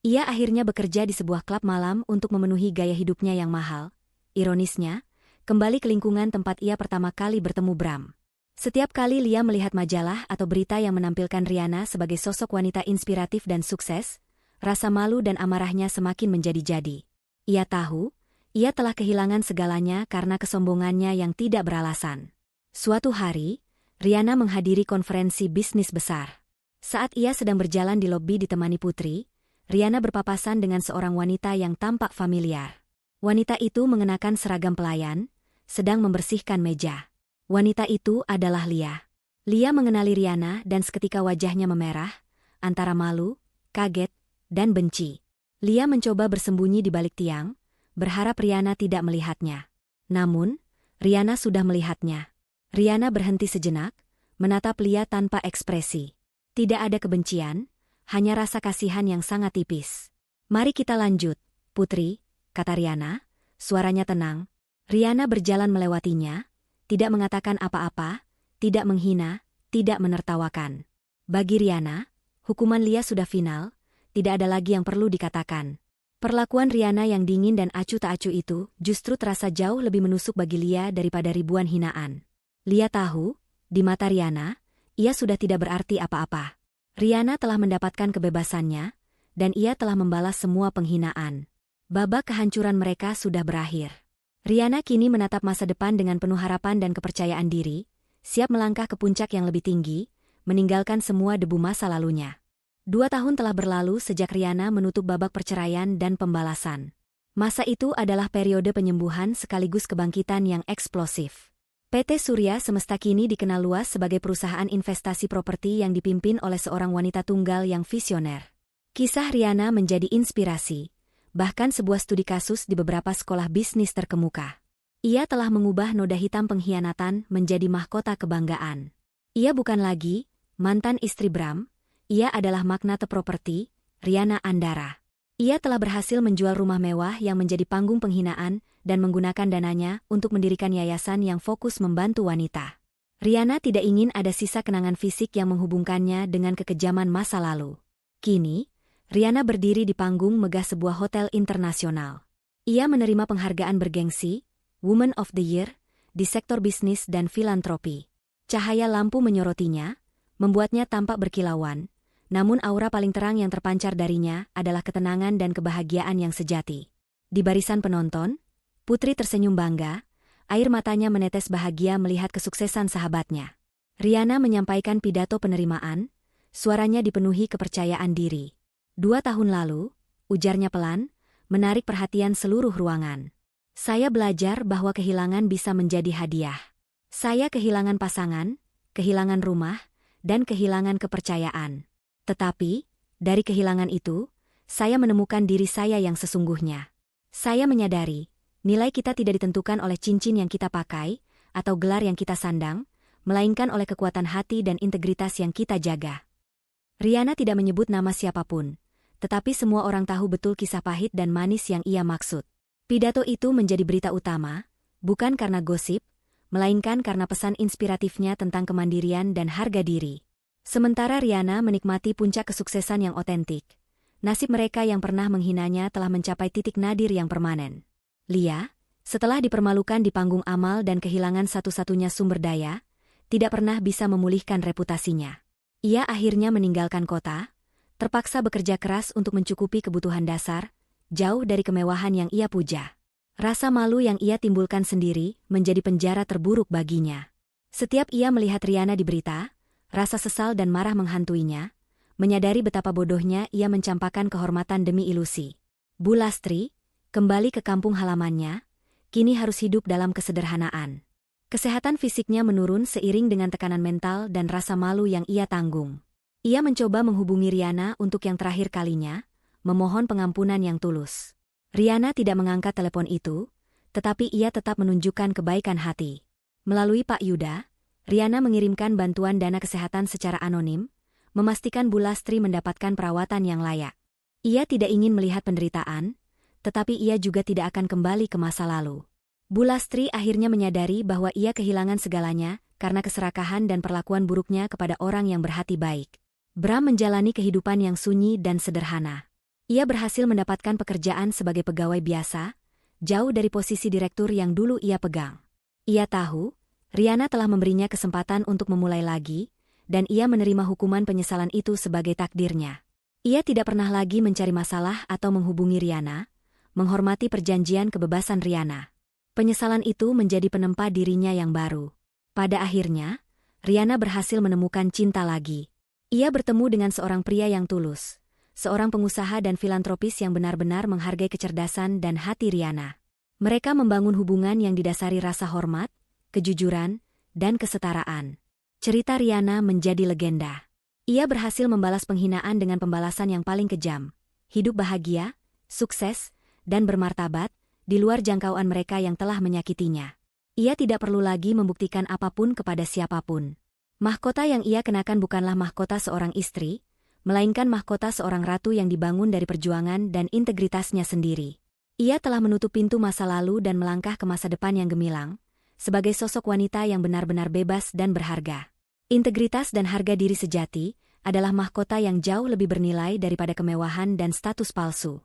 Ia akhirnya bekerja di sebuah klub malam untuk memenuhi gaya hidupnya yang mahal. Ironisnya, kembali ke lingkungan tempat ia pertama kali bertemu Bram. Setiap kali Lia melihat majalah atau berita yang menampilkan Riana sebagai sosok wanita inspiratif dan sukses, rasa malu dan amarahnya semakin menjadi-jadi. Ia tahu, ia telah kehilangan segalanya karena kesombongannya yang tidak beralasan. Suatu hari, Riana menghadiri konferensi bisnis besar. Saat ia sedang berjalan di lobi ditemani Putri, Riana berpapasan dengan seorang wanita yang tampak familiar. Wanita itu mengenakan seragam pelayan, sedang membersihkan meja. Wanita itu adalah Lia. Lia mengenali Riana dan seketika wajahnya memerah, antara malu, kaget, dan benci. Lia mencoba bersembunyi di balik tiang, berharap Riana tidak melihatnya. Namun, Riana sudah melihatnya. Riana berhenti sejenak, menatap Lia tanpa ekspresi. Tidak ada kebencian, hanya rasa kasihan yang sangat tipis. "Mari kita lanjut, Putri," kata Riana, suaranya tenang. Riana berjalan melewatinya, tidak mengatakan apa-apa, tidak menghina, tidak menertawakan. Bagi Riana, hukuman Lia sudah final, tidak ada lagi yang perlu dikatakan. Perlakuan Riana yang dingin dan acuh tak acuh itu justru terasa jauh lebih menusuk bagi Lia daripada ribuan hinaan. Lia tahu, di mata Riana, ia sudah tidak berarti apa-apa. Riana telah mendapatkan kebebasannya, dan ia telah membalas semua penghinaan. Babak kehancuran mereka sudah berakhir. Riana kini menatap masa depan dengan penuh harapan dan kepercayaan diri, siap melangkah ke puncak yang lebih tinggi, meninggalkan semua debu masa lalunya. 2 tahun telah berlalu sejak Riana menutup babak perceraian dan pembalasan. Masa itu adalah periode penyembuhan sekaligus kebangkitan yang eksplosif. PT Surya Semesta kini dikenal luas sebagai perusahaan investasi properti yang dipimpin oleh seorang wanita tunggal yang visioner. Kisah Riana menjadi inspirasi, bahkan sebuah studi kasus di beberapa sekolah bisnis terkemuka. Ia telah mengubah noda hitam pengkhianatan menjadi mahkota kebanggaan. Ia bukan lagi mantan istri Bram, ia adalah magnate properti, Riana Andara. Ia telah berhasil menjual rumah mewah yang menjadi panggung penghinaan dan menggunakan dananya untuk mendirikan yayasan yang fokus membantu wanita. Riana tidak ingin ada sisa kenangan fisik yang menghubungkannya dengan kekejaman masa lalu. Kini, Riana berdiri di panggung megah sebuah hotel internasional. Ia menerima penghargaan bergengsi, Woman of the Year, di sektor bisnis dan filantropi. Cahaya lampu menyorotinya, membuatnya tampak berkilauan, namun aura paling terang yang terpancar darinya adalah ketenangan dan kebahagiaan yang sejati. Di barisan penonton, Putri tersenyum bangga, air matanya menetes bahagia melihat kesuksesan sahabatnya. Riana menyampaikan pidato penerimaan, suaranya dipenuhi kepercayaan diri. 2 tahun lalu, ujarnya pelan, menarik perhatian seluruh ruangan. "Saya belajar bahwa kehilangan bisa menjadi hadiah. Saya kehilangan pasangan, kehilangan rumah, dan kehilangan kepercayaan. Tetapi, dari kehilangan itu, saya menemukan diri saya yang sesungguhnya. Saya menyadari, nilai kita tidak ditentukan oleh cincin yang kita pakai, atau gelar yang kita sandang, melainkan oleh kekuatan hati dan integritas yang kita jaga." Riana tidak menyebut nama siapapun, tetapi semua orang tahu betul kisah pahit dan manis yang ia maksud. Pidato itu menjadi berita utama, bukan karena gosip, melainkan karena pesan inspiratifnya tentang kemandirian dan harga diri. Sementara Riana menikmati puncak kesuksesan yang otentik, nasib mereka yang pernah menghinanya telah mencapai titik nadir yang permanen. Lia, setelah dipermalukan di panggung amal dan kehilangan satu-satunya sumber daya, tidak pernah bisa memulihkan reputasinya. Ia akhirnya meninggalkan kota, terpaksa bekerja keras untuk mencukupi kebutuhan dasar, jauh dari kemewahan yang ia puja. Rasa malu yang ia timbulkan sendiri menjadi penjara terburuk baginya. Setiap ia melihat Riana di berita, rasa sesal dan marah menghantuinya, menyadari betapa bodohnya ia mencampakkan kehormatan demi ilusi. Bu Lastri, kembali ke kampung halamannya, kini harus hidup dalam kesederhanaan. Kesehatan fisiknya menurun seiring dengan tekanan mental dan rasa malu yang ia tanggung. Ia mencoba menghubungi Riana untuk yang terakhir kalinya, memohon pengampunan yang tulus. Riana tidak mengangkat telepon itu, tetapi ia tetap menunjukkan kebaikan hati. Melalui Pak Yuda, Riana mengirimkan bantuan dana kesehatan secara anonim, memastikan Bu Lastri mendapatkan perawatan yang layak. Ia tidak ingin melihat penderitaan, tetapi ia juga tidak akan kembali ke masa lalu. Bu Lastri akhirnya menyadari bahwa ia kehilangan segalanya karena keserakahan dan perlakuan buruknya kepada orang yang berhati baik. Bram menjalani kehidupan yang sunyi dan sederhana. Ia berhasil mendapatkan pekerjaan sebagai pegawai biasa, jauh dari posisi direktur yang dulu ia pegang. Ia tahu, Riana telah memberinya kesempatan untuk memulai lagi, dan ia menerima hukuman penyesalan itu sebagai takdirnya. Ia tidak pernah lagi mencari masalah atau menghubungi Riana, menghormati perjanjian kebebasan Riana. Penyesalan itu menjadi penempa dirinya yang baru. Pada akhirnya, Riana berhasil menemukan cinta lagi. Ia bertemu dengan seorang pria yang tulus, seorang pengusaha dan filantropis yang benar-benar menghargai kecerdasan dan hati Riana. Mereka membangun hubungan yang didasari rasa hormat, kejujuran, dan kesetaraan. Cerita Riana menjadi legenda. Ia berhasil membalas penghinaan dengan pembalasan yang paling kejam, hidup bahagia, sukses, dan bermartabat, di luar jangkauan mereka yang telah menyakitinya. Ia tidak perlu lagi membuktikan apapun kepada siapapun. Mahkota yang ia kenakan bukanlah mahkota seorang istri, melainkan mahkota seorang ratu yang dibangun dari perjuangan dan integritasnya sendiri. Ia telah menutup pintu masa lalu dan melangkah ke masa depan yang gemilang, sebagai sosok wanita yang benar-benar bebas dan berharga. Integritas dan harga diri sejati adalah mahkota yang jauh lebih bernilai daripada kemewahan dan status palsu.